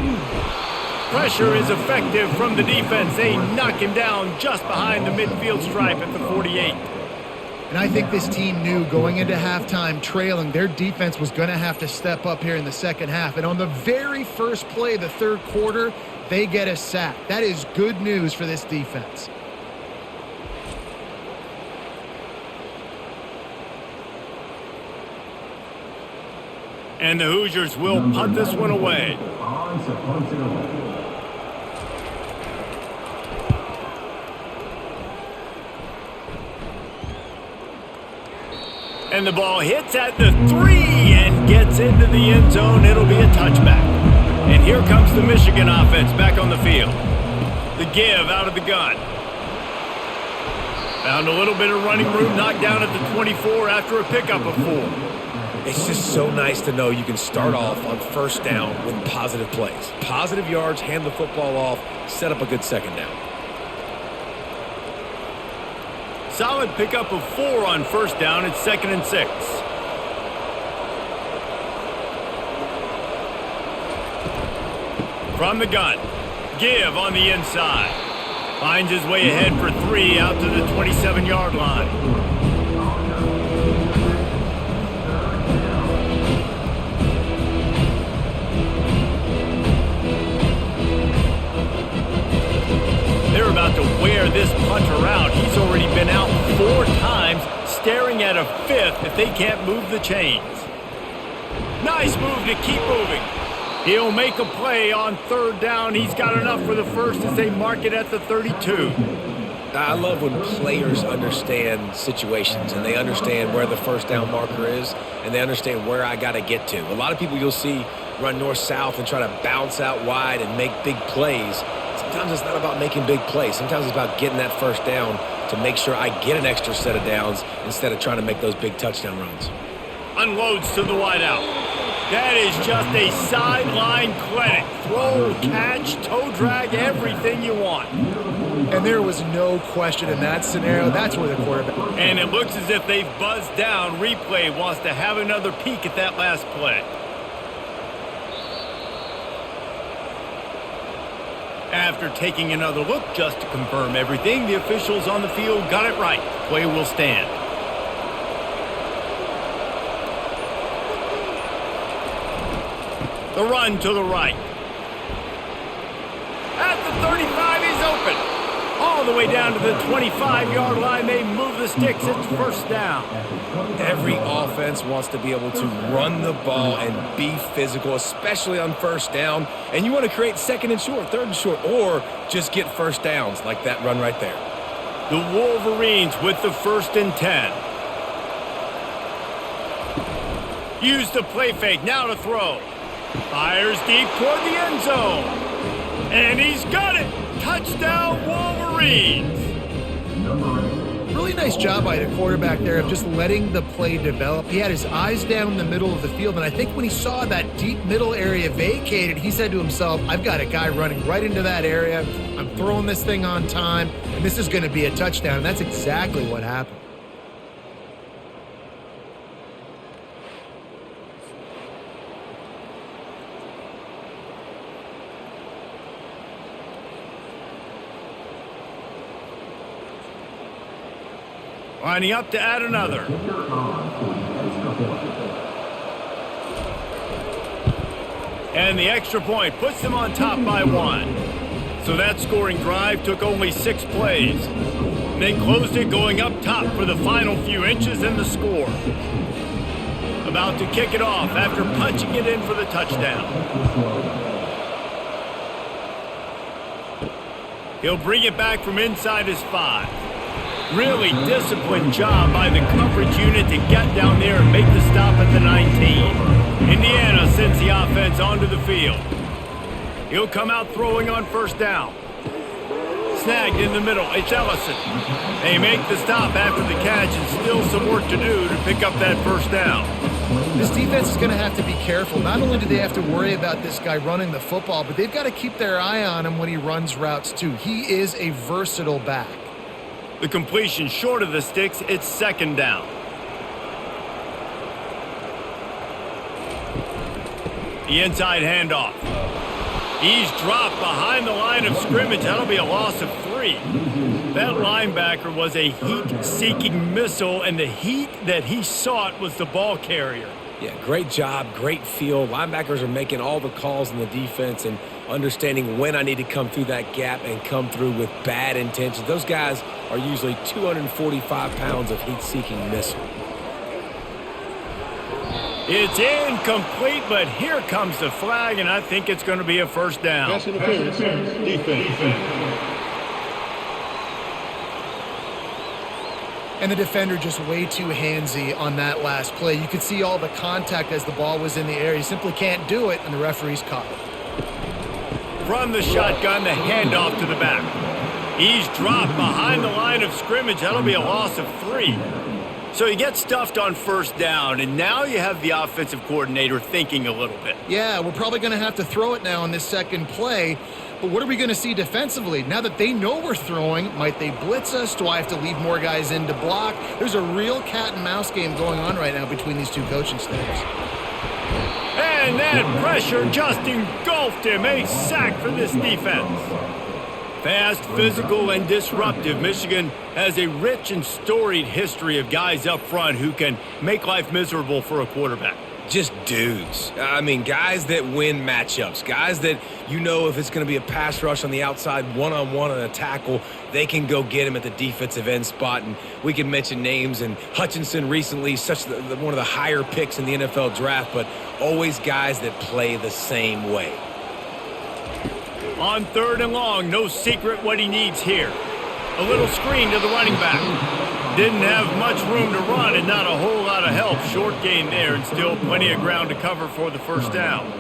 Pressure is effective from the defense. They knock him down just behind the midfield stripe at the 48. And I think this team knew going into halftime trailing, their defense was going to have to step up here in the second half. And on the very first play, the third quarter, they get a sack. That is good news for this defense. And the Hoosiers will punt this one away. And the ball hits at the 3 and gets into the end zone. It'll be a touchback. And here comes the Michigan offense back on the field. The give out of the gun. Found a little bit of running room, knocked down at the 24 after a pickup of 4. It's just so nice to know you can start off on first down with positive plays. Positive yards, hand the football off, set up a good second down. Solid pickup of 4 on first down. It's 2nd and 6. From the gun. Give on the inside. Finds his way ahead for 3 out to the 27-yard line. They're about to wear this punter out. He's already been out 4 times, staring at a 5th if they can't move the chains. Nice move to keep moving. He'll make a play on third down. He's got enough for the first as they mark it at the 32. I love when players understand situations and they understand where the first down marker is and they understand where I got to get to. A lot of people you'll see run north-south and try to bounce out wide and make big plays. Sometimes it's not about making big plays. Sometimes it's about getting that first down to make sure I get an extra set of downs instead of trying to make those big touchdown runs. Unloads to the wideout. That is just a sideline clinic. Throw, catch, toe drag, everything you want. And there was no question in that scenario. That's where the quarterback... And it looks as if they've buzzed down. Replay wants to have another peek at that last play. After taking another look just to confirm everything, the officials on the field got it right. Play will stand. The run to the right. At the 35, he's open. All the way down to the 25-yard line, they move the sticks. It's first down. Every offense wants to be able to run the ball and be physical, especially on first down. And you want to create second and short, third and short, or just get first downs like that run right there. The Wolverines with the 1st and 10. Use the play fake, now to throw. Fires deep toward the end zone. And he's got it. Touchdown, Wolverines. Really nice job by the quarterback there of just letting the play develop. He had his eyes down in the middle of the field, and I think when he saw that deep middle area vacated, he said to himself, I've got a guy running right into that area. I'm throwing this thing on time, and this is going to be a touchdown. And that's exactly what happened. Lining up to add another. And the extra point puts them on top by 1. So that scoring drive took only 6 plays. And they closed it going up top for the final few inches in the score. About to kick it off after punching it in for the touchdown. He'll bring it back from inside his 5. Really disciplined job by the coverage unit to get down there and make the stop at the 19. Indiana sends the offense onto the field. He'll come out throwing on first down. Snagged in the middle, it's Ellison. They make the stop after the catch and still some work to do to pick up that first down. This defense is going to have to be careful. Not only do they have to worry about this guy running the football, but they've got to keep their eye on him when he runs routes too. He is a versatile back. The completion short of the sticks, it's 2nd down. The inside handoff. He's dropped behind the line of scrimmage. That'll be a loss of 3. That linebacker was a heat-seeking missile, and the heat that he sought was the ball carrier. Yeah, great job, great feel. Linebackers are making all the calls in the defense and understanding when I need to come through that gap and come through with bad intentions. Those guys are usually 245 pounds of heat-seeking missile. It's incomplete, but here comes the flag, and I think it's going to be a first down. Pass interference, defense. And the defender just way too handsy on that last play. You could see all the contact as the ball was in the air. You simply can't do it, and the referee's caught it. From the shotgun, the handoff to the back. He's dropped behind the line of scrimmage. That'll be a loss of 3. So he gets stuffed on first down, and now you have the offensive coordinator thinking a little bit. Yeah, we're probably going to have to throw it now on this second play. But what are we going to see defensively? Now that they know we're throwing, might they blitz us? Do I have to leave more guys in to block? There's a real cat and mouse game going on right now between these two coaching staffs. And that pressure just engulfed him. A sack for this defense. Fast, physical, and disruptive, Michigan has a rich and storied history of guys up front who can make life miserable for a quarterback. Just dudes. I mean, guys that win matchups. Guys that you know if it's going to be a pass rush on the outside, one-on-one on a tackle, they can go get him at the defensive end spot. And we can mention names. And Hutchinson recently, one of the higher picks in the NFL draft, but always guys that play the same way. On 3rd and long, no secret what he needs here. A little screen to the running back. Didn't have much room to run and not a whole lot of help. Short gain there and still plenty of ground to cover for the first down.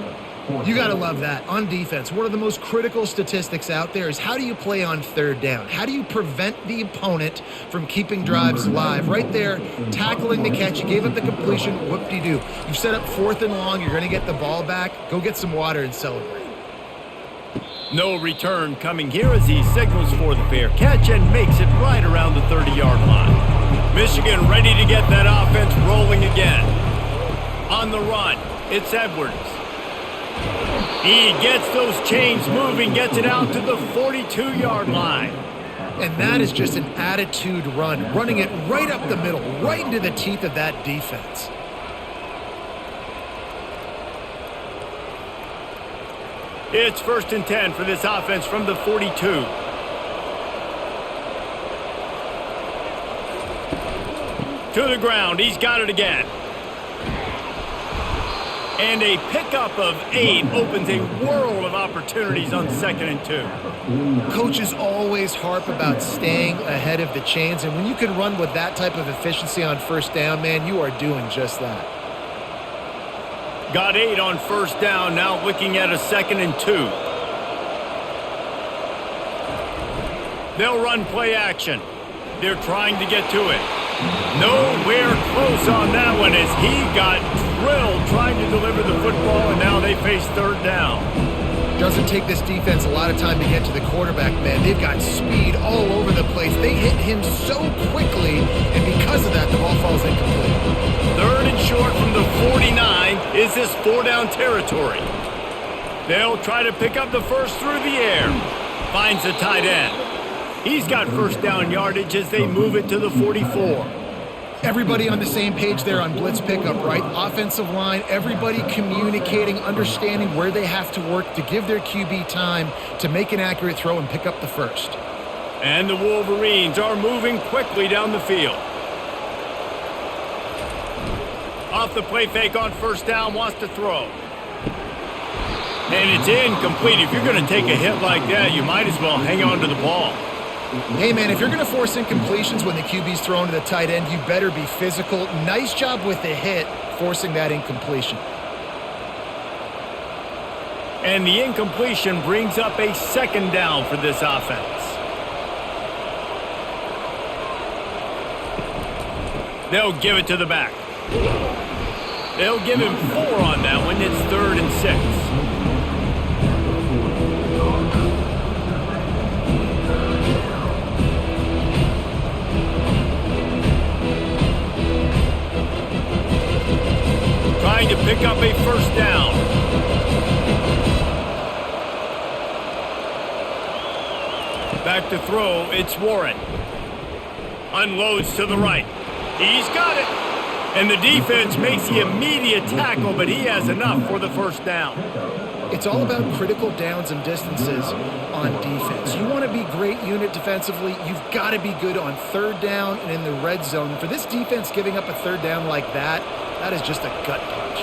You got to love that. On defense, one of the most critical statistics out there is how do you play on 3rd down? How do you prevent the opponent from keeping drives alive? Right there, tackling the catch. You gave up the completion. Whoop-de-doo. You've set up 4th and long. You're going to get the ball back. Go get some water and celebrate. No return coming here as he signals for the fair catch and makes it right around the 30-yard line. Michigan ready to get that offense rolling again. On the run, it's Edwards. He gets those chains moving, gets it out to the 42-yard line. And that is just an attitude run, running it right up the middle, right into the teeth of that defense. It's 1st and 10 for this offense from the 42. To the ground, he's got it again. And a pickup of 8 opens a world of opportunities on 2nd and 2. Coaches always harp about staying ahead of the chains, and when you can run with that type of efficiency on 1st down, man, you are doing just that. Got 8 on 1st down, now looking at a 2nd and 2. They'll run play action. They're trying to get to it. Nowhere close on that one as he got drilled trying to deliver the football, and now they face 3rd down. Doesn't take this defense a lot of time to get to the quarterback, man. They've got speed all over the place. They hit him so quickly, and because of that, the ball falls incomplete. 3rd and short from the 49. Is this 4-down territory? They'll try to pick up the first through the air. Finds the tight end. He's got 1st down yardage as they move it to the 44. Everybody on the same page there on blitz pickup, right? Offensive line, everybody communicating, understanding where they have to work to give their QB time to make an accurate throw and pick up the first. And the Wolverines are moving quickly down the field. Off the play fake on 1st down, wants to throw. And it's incomplete. If you're going to take a hit like that, you might as well hang on to the ball. Hey, man, if you're going to force incompletions when the QB's thrown to the tight end, you better be physical. Nice job with the hit, forcing that incompletion. And the incompletion brings up a 2nd down for this offense. They'll give it to the back. They'll give him 4 on that one. It's 3rd and 6. Trying to pick up a 1st down. Back to throw, it's Warren. Unloads to the right. He's got it. And the defense makes the immediate tackle, but he has enough for the 1st down. It's all about critical downs and distances on defense. You want to be great unit defensively, you've got to be good on 3rd down and in the red zone. For this defense giving up a 3rd down like that, that is just a gut punch.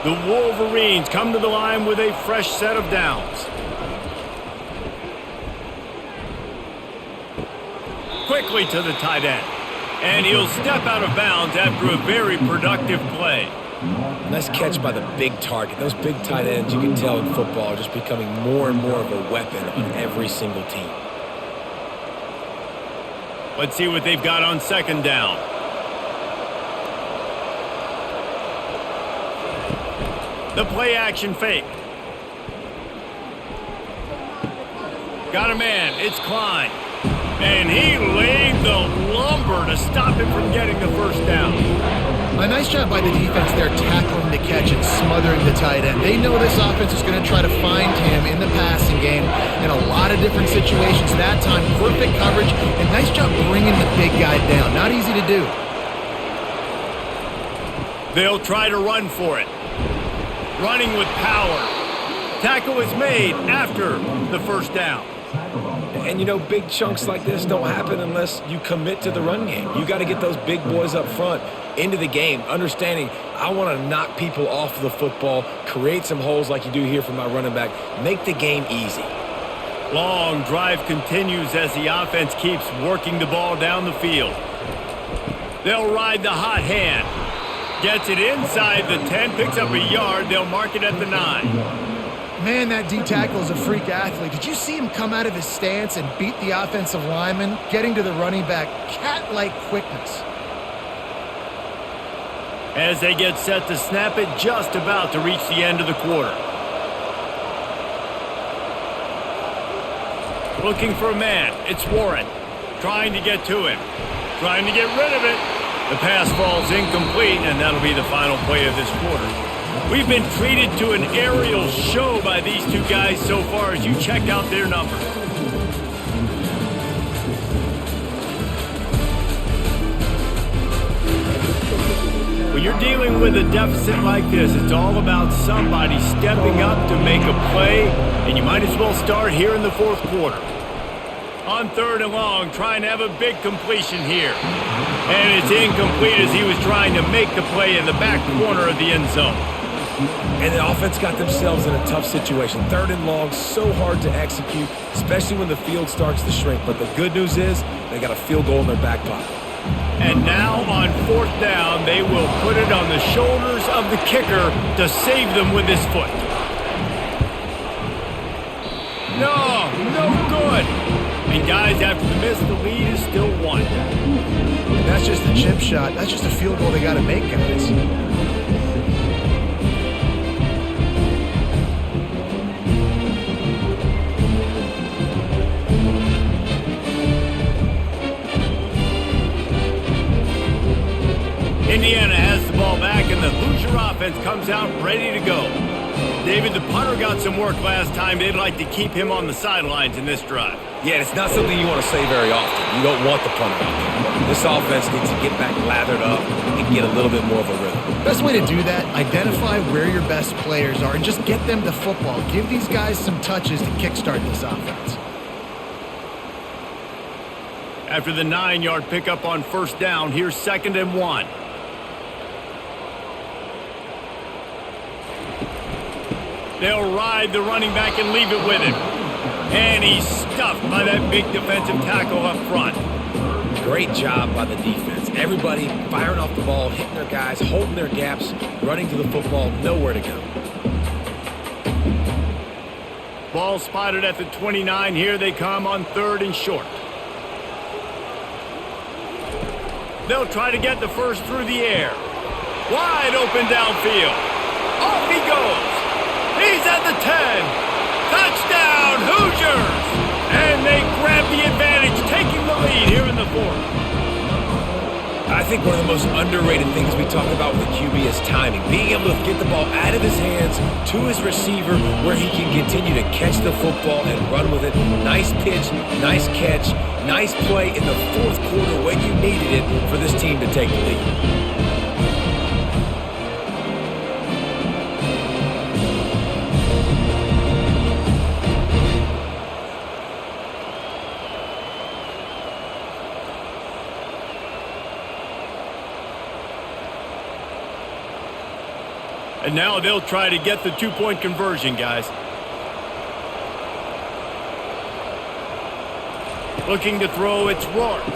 The Wolverines come to the line with a fresh set of downs. Quickly to the tight end. And he'll step out of bounds after a very productive play. Nice catch by the big target. Those big tight ends, you can tell in football, are just becoming more and more of a weapon on every single team. Let's see what they've got on 2nd down. The play action fake. Got a man, it's Klein. And he laid the lumber to stop him from getting the 1st down. A nice job by the defense there, tackling the catch and smothering the tight end. They know this offense is going to try to find him in the passing game in a lot of different situations. That time, perfect coverage, and nice job bringing the big guy down. Not easy to do. They'll try to run for it. Running with power. Tackle is made after the 1st down. And, you know, big chunks like this don't happen unless you commit to the run game. You got to get those big boys up front into the game, understanding I want to knock people off the football, create some holes like you do here for my running back, make the game easy. Long drive continues as the offense keeps working the ball down the field. They'll ride the hot hand. Gets it inside the 10, picks up a yard. They'll mark it at the 9. Man, that D tackle is a freak athlete. Did you see him come out of his stance and beat the offensive lineman, getting to the running back? Cat-like quickness. As they get set to snap it, just about to reach the end of the quarter. Looking for a man. It's Warren. Trying to get to him. Trying to get rid of it. The pass falls incomplete, and that'll be the final play of this quarter. We've been treated to an aerial show by these two guys so far as you check out their numbers. When you're dealing with a deficit like this, it's all about somebody stepping up to make a play, and you might as well start here in the fourth quarter. On 3rd and long, trying to have a big completion here. And it's incomplete as he was trying to make the play in the back corner of the end zone. And the offense got themselves in a tough situation. 3rd and long, so hard to execute, especially when the field starts to shrink. But the good news is they got a field goal in their back pocket. And now on 4th down, they will put it on the shoulders of the kicker to save them with his foot. No good. And guys, after the miss, the lead is still 1. And that's just a chip shot. That's just a field goal they got to make, guys. Indiana has the ball back, and the Hoosier offense comes out ready to go. David, the punter got some work last time. They'd like to keep him on the sidelines in this drive. Yeah, it's not something you want to say very often. You don't want the punter out there. This offense needs to get back lathered up and get a little bit more of a rhythm. Best way to do that, identify where your best players are and just get them the football. Give these guys some touches to kickstart this offense. After the 9-yard pickup on 1st down, here's 2nd and 1. They'll ride the running back and leave it with him. And he's stuffed by that big defensive tackle up front. Great job by the defense. Everybody firing off the ball, hitting their guys, holding their gaps, running to the football, nowhere to go. Ball spotted at the 29. Here they come on 3rd and short. They'll try to get the first through the air. Wide open downfield. Off he goes. He's at the 10. Touchdown, Hoosiers! And they grab the advantage, taking the lead here in the 4th. I think one of the most underrated things we talk about with the QB is timing. Being able to get the ball out of his hands to his receiver where he can continue to catch the football and run with it. Nice pitch, nice catch, nice play in the 4th quarter when you needed it for this team to take the lead. And now they'll try to get the 2-point conversion, guys. Looking to throw, it's Ronin.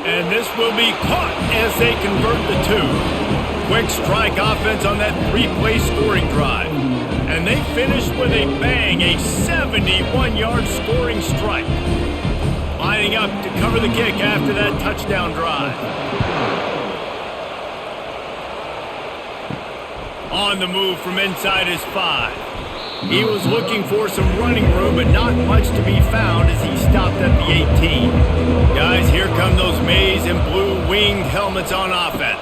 And this will be caught as they convert the 2. Quick strike offense on that 3-play scoring drive. And they finished with a bang, a 71-yard scoring strike. Lining up to cover the kick after that touchdown drive. On the move from inside his 5. He was looking for some running room, but not much to be found as he stopped at the 18. Guys, here come those maize and blue winged helmets on offense.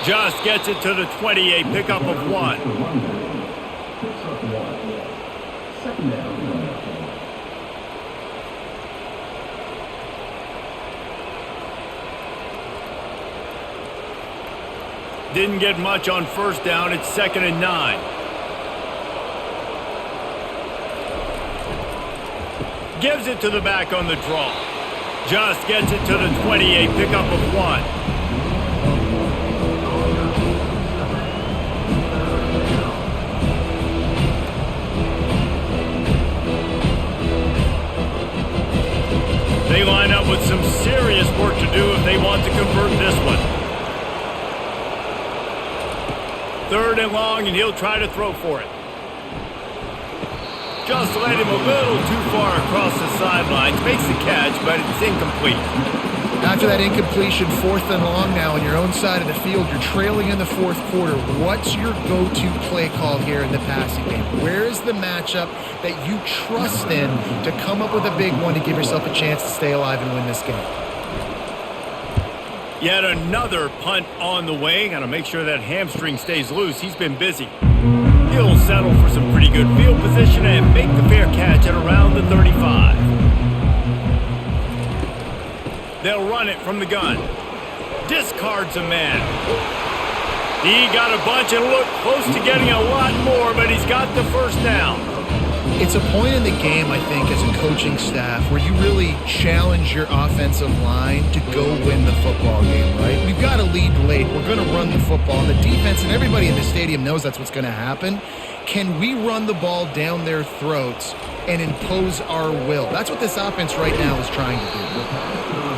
Just gets it to the 20, a pickup of 1. Second down. Didn't get much on 1st down. It's 2nd and 9. Gives it to the back on the draw. Just gets it to the 20, a pickup of 1. They line up with some serious work to do if they want to convert this one. 3rd and long, and he'll try to throw for it. Just led him a little too far across the sidelines. Makes the catch, but it's incomplete. After that incompletion, 4th and long now on your own side of the field, you're trailing in the 4th quarter. What's your go-to play call here in the passing game? Where is the matchup that you trust in to come up with a big one to give yourself a chance to stay alive and win this game? Yet another punt on the way. Got to make sure that hamstring stays loose. He's been busy. He'll settle for some pretty good field position and make the fair catch at around the 35. They'll run it from the gun. Discards a man. He got a bunch and looked close to getting a lot more, but he's got the first down. It's a point in the game, I think, as a coaching staff where you really challenge your offensive line to go win the football game, right? We've got to lead late. We're going to run the football. The defense and everybody in the stadium knows that's what's going to happen. Can we run the ball down their throats and impose our will? That's what this offense right now is trying to do.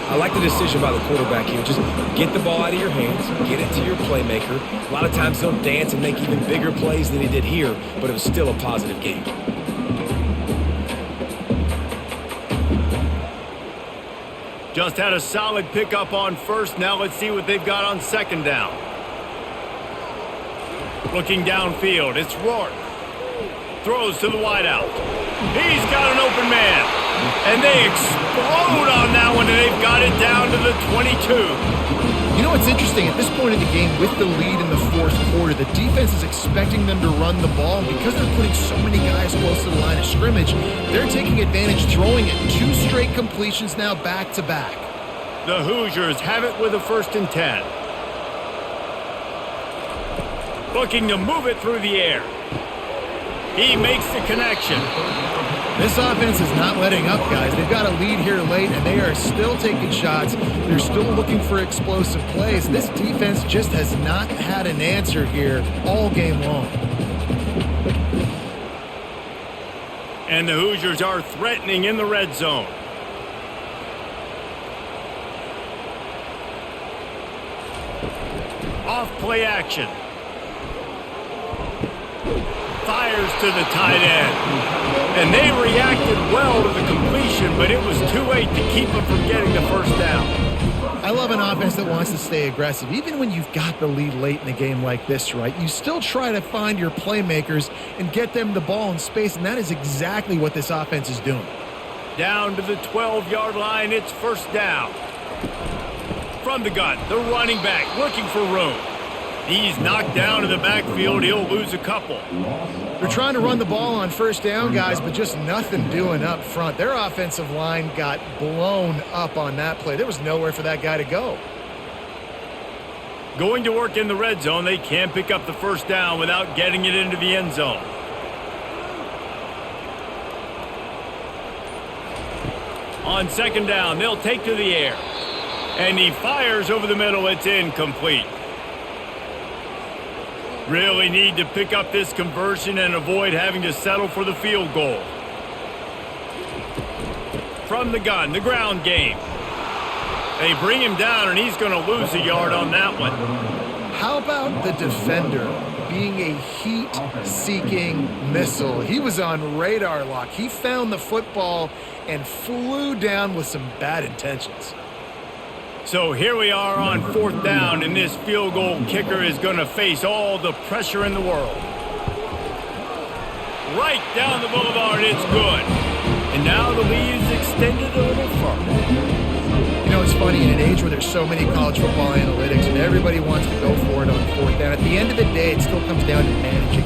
I like the decision by the quarterback here. Just get the ball out of your hands, get it to your playmaker. A lot of times he'll dance and make even bigger plays than he did here, but it was still a positive game. Just had a solid pickup on first. Now let's see what they've got on second down. Looking downfield, it's Rourke. Throws to the wideout. He's got an open man. And they explode on that one, and they've got it down to the 22. You know what's interesting? At this point in the game, with the lead in the fourth quarter, the defense is expecting them to run the ball. And because they're putting so many guys close to the line of scrimmage, they're taking advantage, throwing it 2 straight completions now back to back. The Hoosiers have it with a 1st and 10. Looking to move it through the air. He makes the connection. This offense is not letting up, guys. They've got a lead here late, and they are still taking shots. They're still looking for explosive plays. This defense just has not had an answer here all game long. And the Hoosiers are threatening in the red zone. Off play action. Fires to the tight end. And they reacted well to the completion, but it was too late to keep them from getting the first down. I love an offense that wants to stay aggressive. Even when you've got the lead late in a game like this, right, you still try to find your playmakers and get them the ball in space, and that is exactly what this offense is doing. Down to the 12-yard line, it's first down. From the gun, the running back looking for room. He's knocked down in the backfield. He'll lose a couple. They're trying to run the ball on first down, guys, but just nothing doing up front. Their offensive line got blown up on that play. There was nowhere for that guy to go. Going to work in the red zone. They can't pick up the first down without getting it into the end zone. On second down, they'll take to the air. And he fires over the middle. It's incomplete. Really need to pick up this conversion and avoid having to settle for the field goal. From the gun, the ground game. They bring him down, and he's going to lose a yard on that one. How about the defender being a heat-seeking missile? He was on radar lock. He found the football and flew down with some bad intentions. So here we are on fourth down, and this field goal kicker is going to face all the pressure in the world. Right down the boulevard, it's good. And now the lead is extended a little further. You know, it's funny, in an age where there's so many college football analytics and everybody wants to go for it on fourth down, at the end of the day, it still comes down to managing.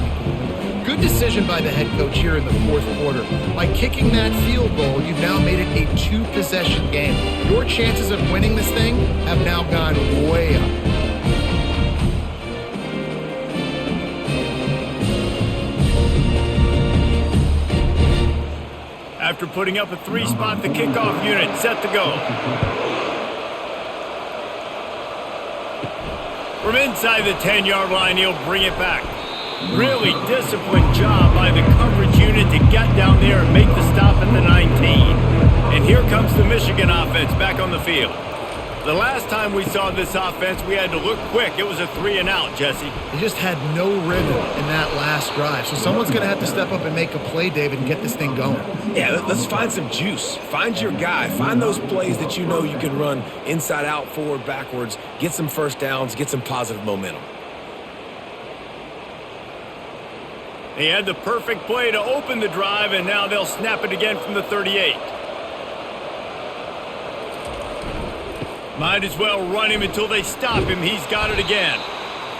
Good decision by the head coach here in the fourth quarter. By kicking that field goal, you've now made it a 2-possession game. Your chances of winning this thing have now gone way up. After putting up a 3-spot, the kickoff unit set to go. From inside the 10-yard line, he'll bring it back. Really disciplined job by the coverage unit to get down there and make the stop at the 19. And here comes the Michigan offense back on the field. The last time we saw this offense, we had to look quick. It was a 3-and-out, Jesse. They just had no rhythm in that last drive. So someone's going to have to step up and make a play, David, and get this thing going. Yeah, let's find some juice. Find your guy. Find those plays that you know you can run inside out, forward, backwards. Get some first downs. Get some positive momentum. He had the perfect play to open the drive, and now they'll snap it again from the 38. Might as well run him until they stop him. He's got it again.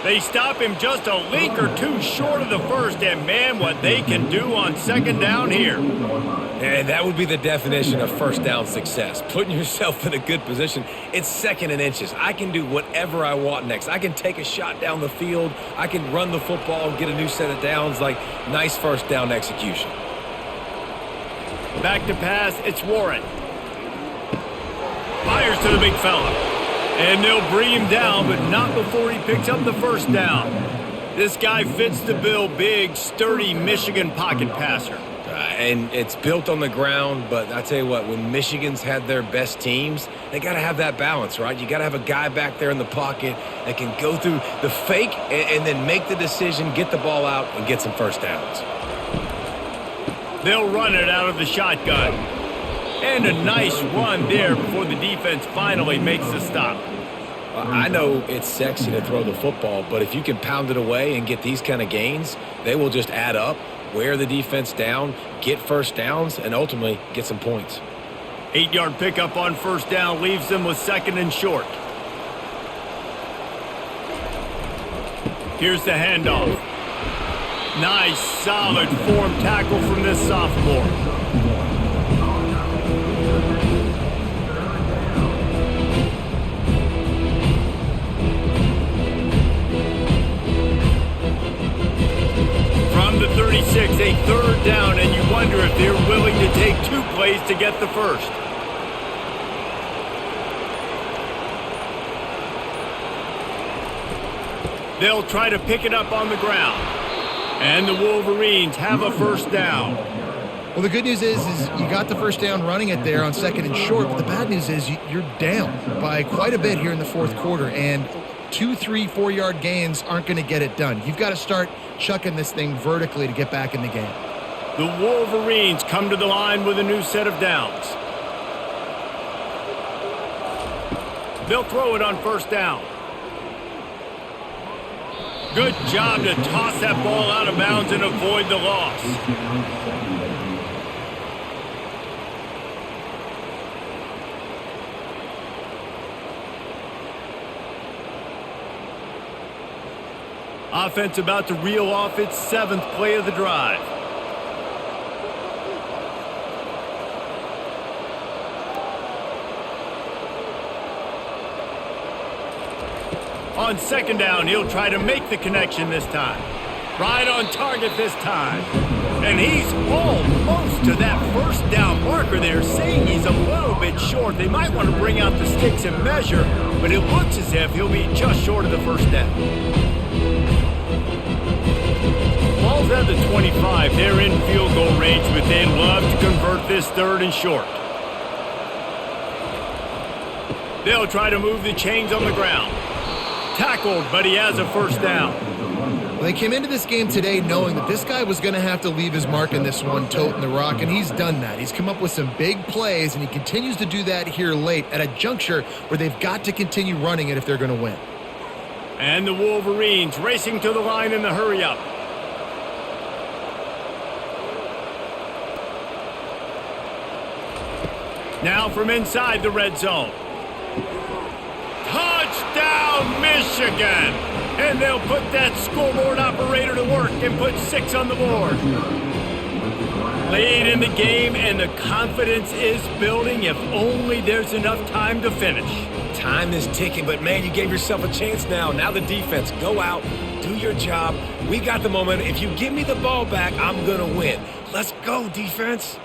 They stop him just a link or two short of the first, and man, what they can do on second down here. And that would be the definition of first down success. Putting yourself in a good position. It's second and inches. I can do whatever I want next. I can take a shot down the field. I can run the football and get a new set of downs. Like, nice first down execution. Back to pass, it's Warren. Fires to the big fella. And they'll bring him down, but not before he picks up the first down. This guy fits the bill, big, sturdy Michigan pocket passer. And it's built on the ground, but I tell you what, when Michigan's had their best teams, they got to have that balance, right? You got to have a guy back there in the pocket that can go through the fake and then make the decision, get the ball out, and get some first downs. They'll run it out of the shotgun. And a nice run there before the defense finally makes the stop. I know it's sexy to throw the football, but if you can pound it away and get these kind of gains, they will just add up, wear the defense down, get first downs, and ultimately get some points. 8-yard pickup on first down leaves them with second and short. Here's the handoff. Nice, solid form tackle from this sophomore. From the 36, a third down, and you wonder if they're willing to take 2 plays to get the first. They'll try to pick it up on the ground. And the Wolverines have a first down. Well, the good news is you got the first down running it there on second and short, but the bad news is you're down by quite a bit here in the fourth quarter, and 2, 3, 4-yard gains aren't going to get it done. You've got to start chucking this thing vertically to get back in the game. The Wolverines come to the line with a new set of downs. They'll throw it on first down. Good job to toss that ball out of bounds and avoid the loss. Offense about to reel off its 7th play of the drive. On second down, he'll try to make the connection this time. Right on target this time. And he's almost to that first down marker there, saying he's a little bit short. They might want to bring out the sticks and measure, but it looks as if he'll be just short of the first down. Ball's at the 25. They're in field goal range, but they'd love to convert this third and short. They'll try to move the chains on the ground. Tackled, but he has a first down. Well, they came into this game today knowing that this guy was going to have to leave his mark in this one, toting the rock, and he's done that. He's come up with some big plays, and he continues to do that here late at a juncture where they've got to continue running it if they're going to win. And the Wolverines racing to the line in the hurry-up. Now from inside the red zone. Touchdown, Michigan! And they'll put that scoreboard operator to work and put 6 on the board. Late in the game, and the confidence is building if only there's enough time to finish. Time is ticking, but man, you gave yourself a chance now. Now the defense, go out, do your job. We got the momentum. If you give me the ball back, I'm going to win. Let's go, defense.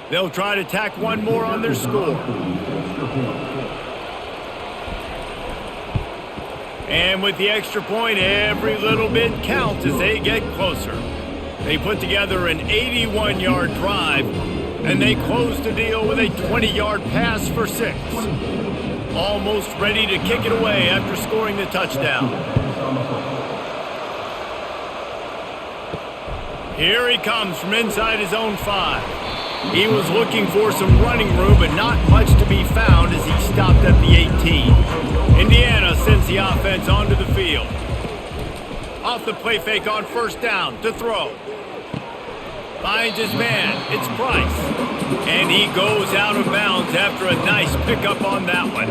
They'll try to tack one more on their score. And with the extra point, every little bit counts as they get closer. They put together an 81-yard drive, and they close the deal with a 20-yard pass for 6. Almost ready to kick it away after scoring the touchdown. Here he comes from inside his own 5. He was looking for some running room, but not much to be found as he stopped at the 18. Indiana sends the offense onto the field. Off the play fake on first down to throw. Finds his man. It's Price. And he goes out of bounds after a nice pickup on that one.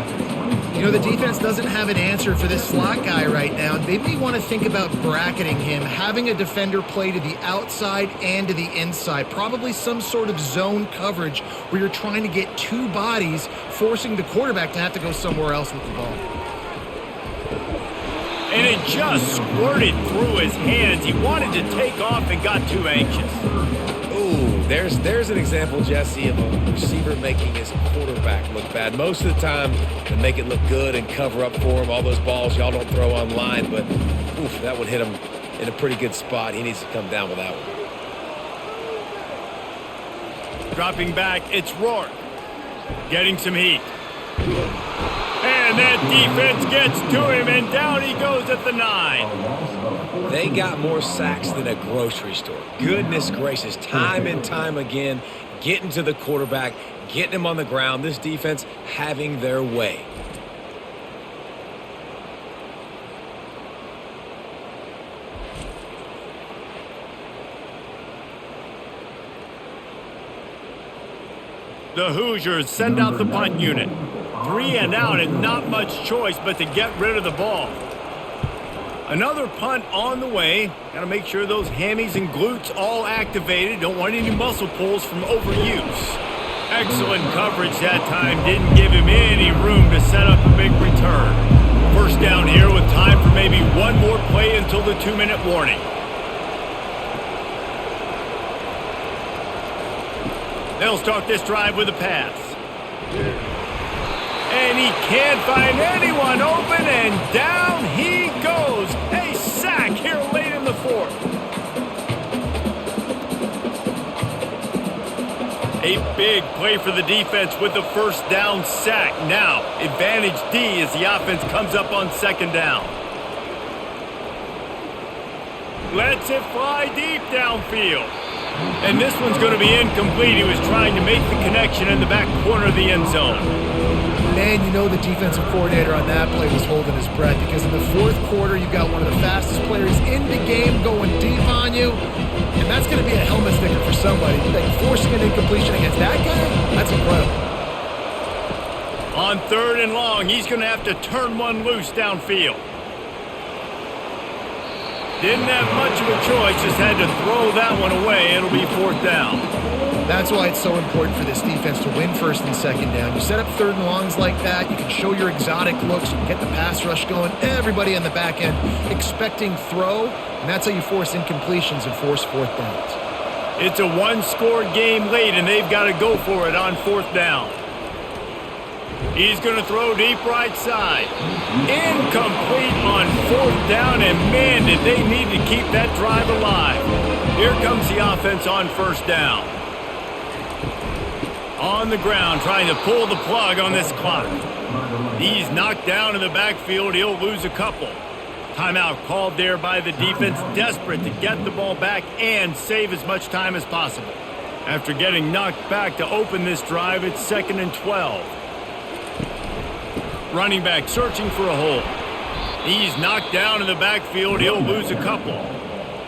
You know, the defense doesn't have an answer for this slot guy right now. They may want to think about bracketing him, having a defender play to the outside and to the inside. Probably some sort of zone coverage where you're trying to get two bodies, forcing the quarterback to have to go somewhere else with the ball. And it just squirted through his hands. He wanted to take off and got too anxious. Ooh, there's an example, Jesse, of a receiver making his quarterback look bad. Most of the time, they make it look good and cover up for him. All those balls y'all don't throw online, but oof, that would hit him in a pretty good spot. He needs to come down with that one. Dropping back, it's Rourke. Getting some heat. And that defense gets to him, and down he goes at the 9. They got more sacks than a grocery store. Goodness gracious, time and time again, getting to the quarterback, getting him on the ground. This defense having their way. The Hoosiers send out the punt unit. 3 and out and not much choice but to get rid of the ball. Another punt on the way. Got to make sure those hammies and glutes all activated. Don't want any muscle pulls from overuse. Excellent coverage that time. Didn't give him any room to set up a big return. First down here with time for maybe one more play until the 2-minute warning. They'll start this drive with a pass. And he can't find anyone open, and down he goes. A sack here late in the 4th. A big play for the defense with the first down sack. Now, advantage D as the offense comes up on 2nd down. Lets it fly deep downfield. And this one's going to be incomplete. He was trying to make the connection in the back corner of the end zone. Man, you know the defensive coordinator on that play was holding his breath because in the 4th quarter, you've got one of the fastest players in the game going deep on you, and that's going to be a helmet sticker for somebody. Like forcing an incompletion against that guy, that's incredible. On 3rd and long, he's going to have to turn one loose downfield. Didn't have much of a choice, just had to throw that one away. It'll be 4th down. That's why it's so important for this defense to win 1st and 2nd down. You set up 3rd and longs like that, you can show your exotic looks, you can get the pass rush going, everybody on the back end expecting throw, and that's how you force incompletions and force 4th downs. It's a one-score game late, and they've got to go for it on 4th down. He's going to throw deep right side. Incomplete on 4th down, and man, did they need to keep that drive alive. Here comes the offense on 1st down. On the ground, trying to pull the plug on this clock. He's knocked down in the backfield. He'll lose a couple. Timeout called there by the defense, desperate to get the ball back and save as much time as possible. After getting knocked back to open this drive, it's 2nd and 12. Running back searching for a hole. He's knocked down in the backfield. He'll lose a couple.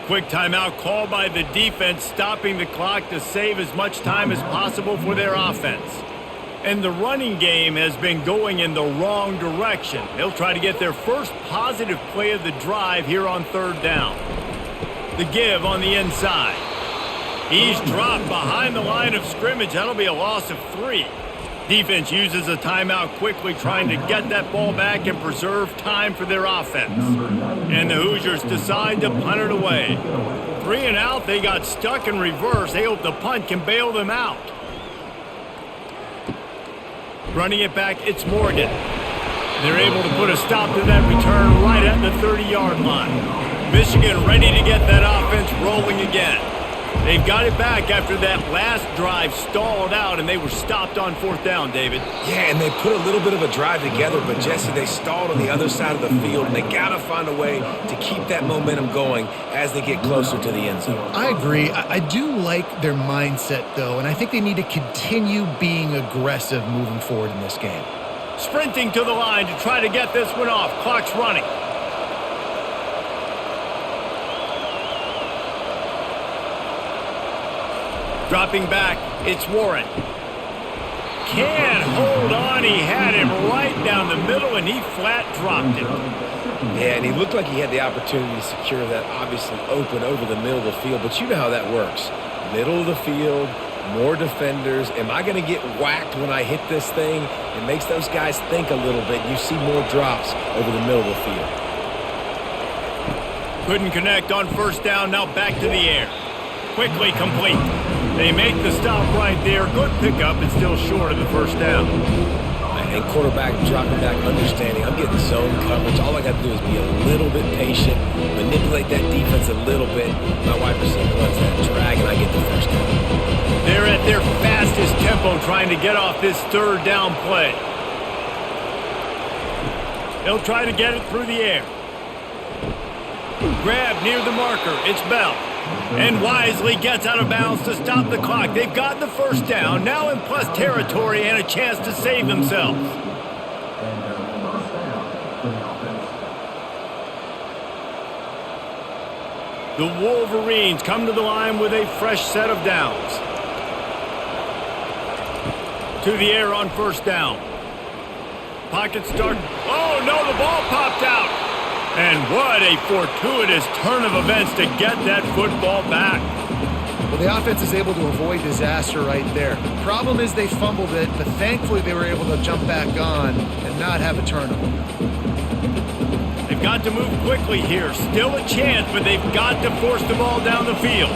Quick timeout called by the defense, stopping the clock to save as much time as possible for their offense. And the running game has been going in the wrong direction. They'll try to get their first positive play of the drive here on 3rd down. The give on the inside. He's dropped behind the line of scrimmage. That'll be a loss of 3. Defense uses a timeout quickly, trying to get that ball back and preserve time for their offense. And the Hoosiers decide to punt it away. 3 and out, they got stuck in reverse. They hope the punt can bail them out. Running it back, it's Morgan. They're able to put a stop to that return right at the 30-yard line. Michigan ready to get that offense rolling again. They've got it back after that last drive stalled out, and they were stopped on 4th down, David. Yeah, and they put a little bit of a drive together, but, Jesse, they stalled on the other side of the field, and they got to find a way to keep that momentum going as they get closer to the end zone. I agree. I do like their mindset, though, and I think they need to continue being aggressive moving forward in this game. Sprinting to the line to try to get this one off. Clock's running. Dropping back, it's Warren. Can't hold on. He had him right down the middle, and he flat dropped it. Yeah, and he looked like he had the opportunity to secure that obviously open over the middle of the field, but you know how that works. Middle of the field, more defenders. Am I going to get whacked when I hit this thing? It makes those guys think a little bit. You see more drops over the middle of the field. Couldn't connect on 1st down, now back to the air. Quickly complete. They make the stop right there. Good pickup, and still short of the 1st down. And quarterback dropping back, understanding I'm getting zone coverage. All I got to do is be a little bit patient, manipulate that defense a little bit. My wide receiver runs that drag, and I get the 1st down. They're at their fastest tempo trying to get off this 3rd down play. They'll try to get it through the air. Grab near the marker. It's Bell. And wisely gets out of bounds to stop the clock. They've gotten the 1st down, now in plus territory and a chance to save themselves. The Wolverines come to the line with a fresh set of downs. To the air on 1st down. Pocket start. Oh, no, the ball popped out. And what a fortuitous turn of events to get that football back. Well, the offense is able to avoid disaster right there. Problem is they fumbled it, but thankfully they were able to jump back on and not have a turnover. They've got to move quickly here. Still a chance, but they've got to force the ball down the field.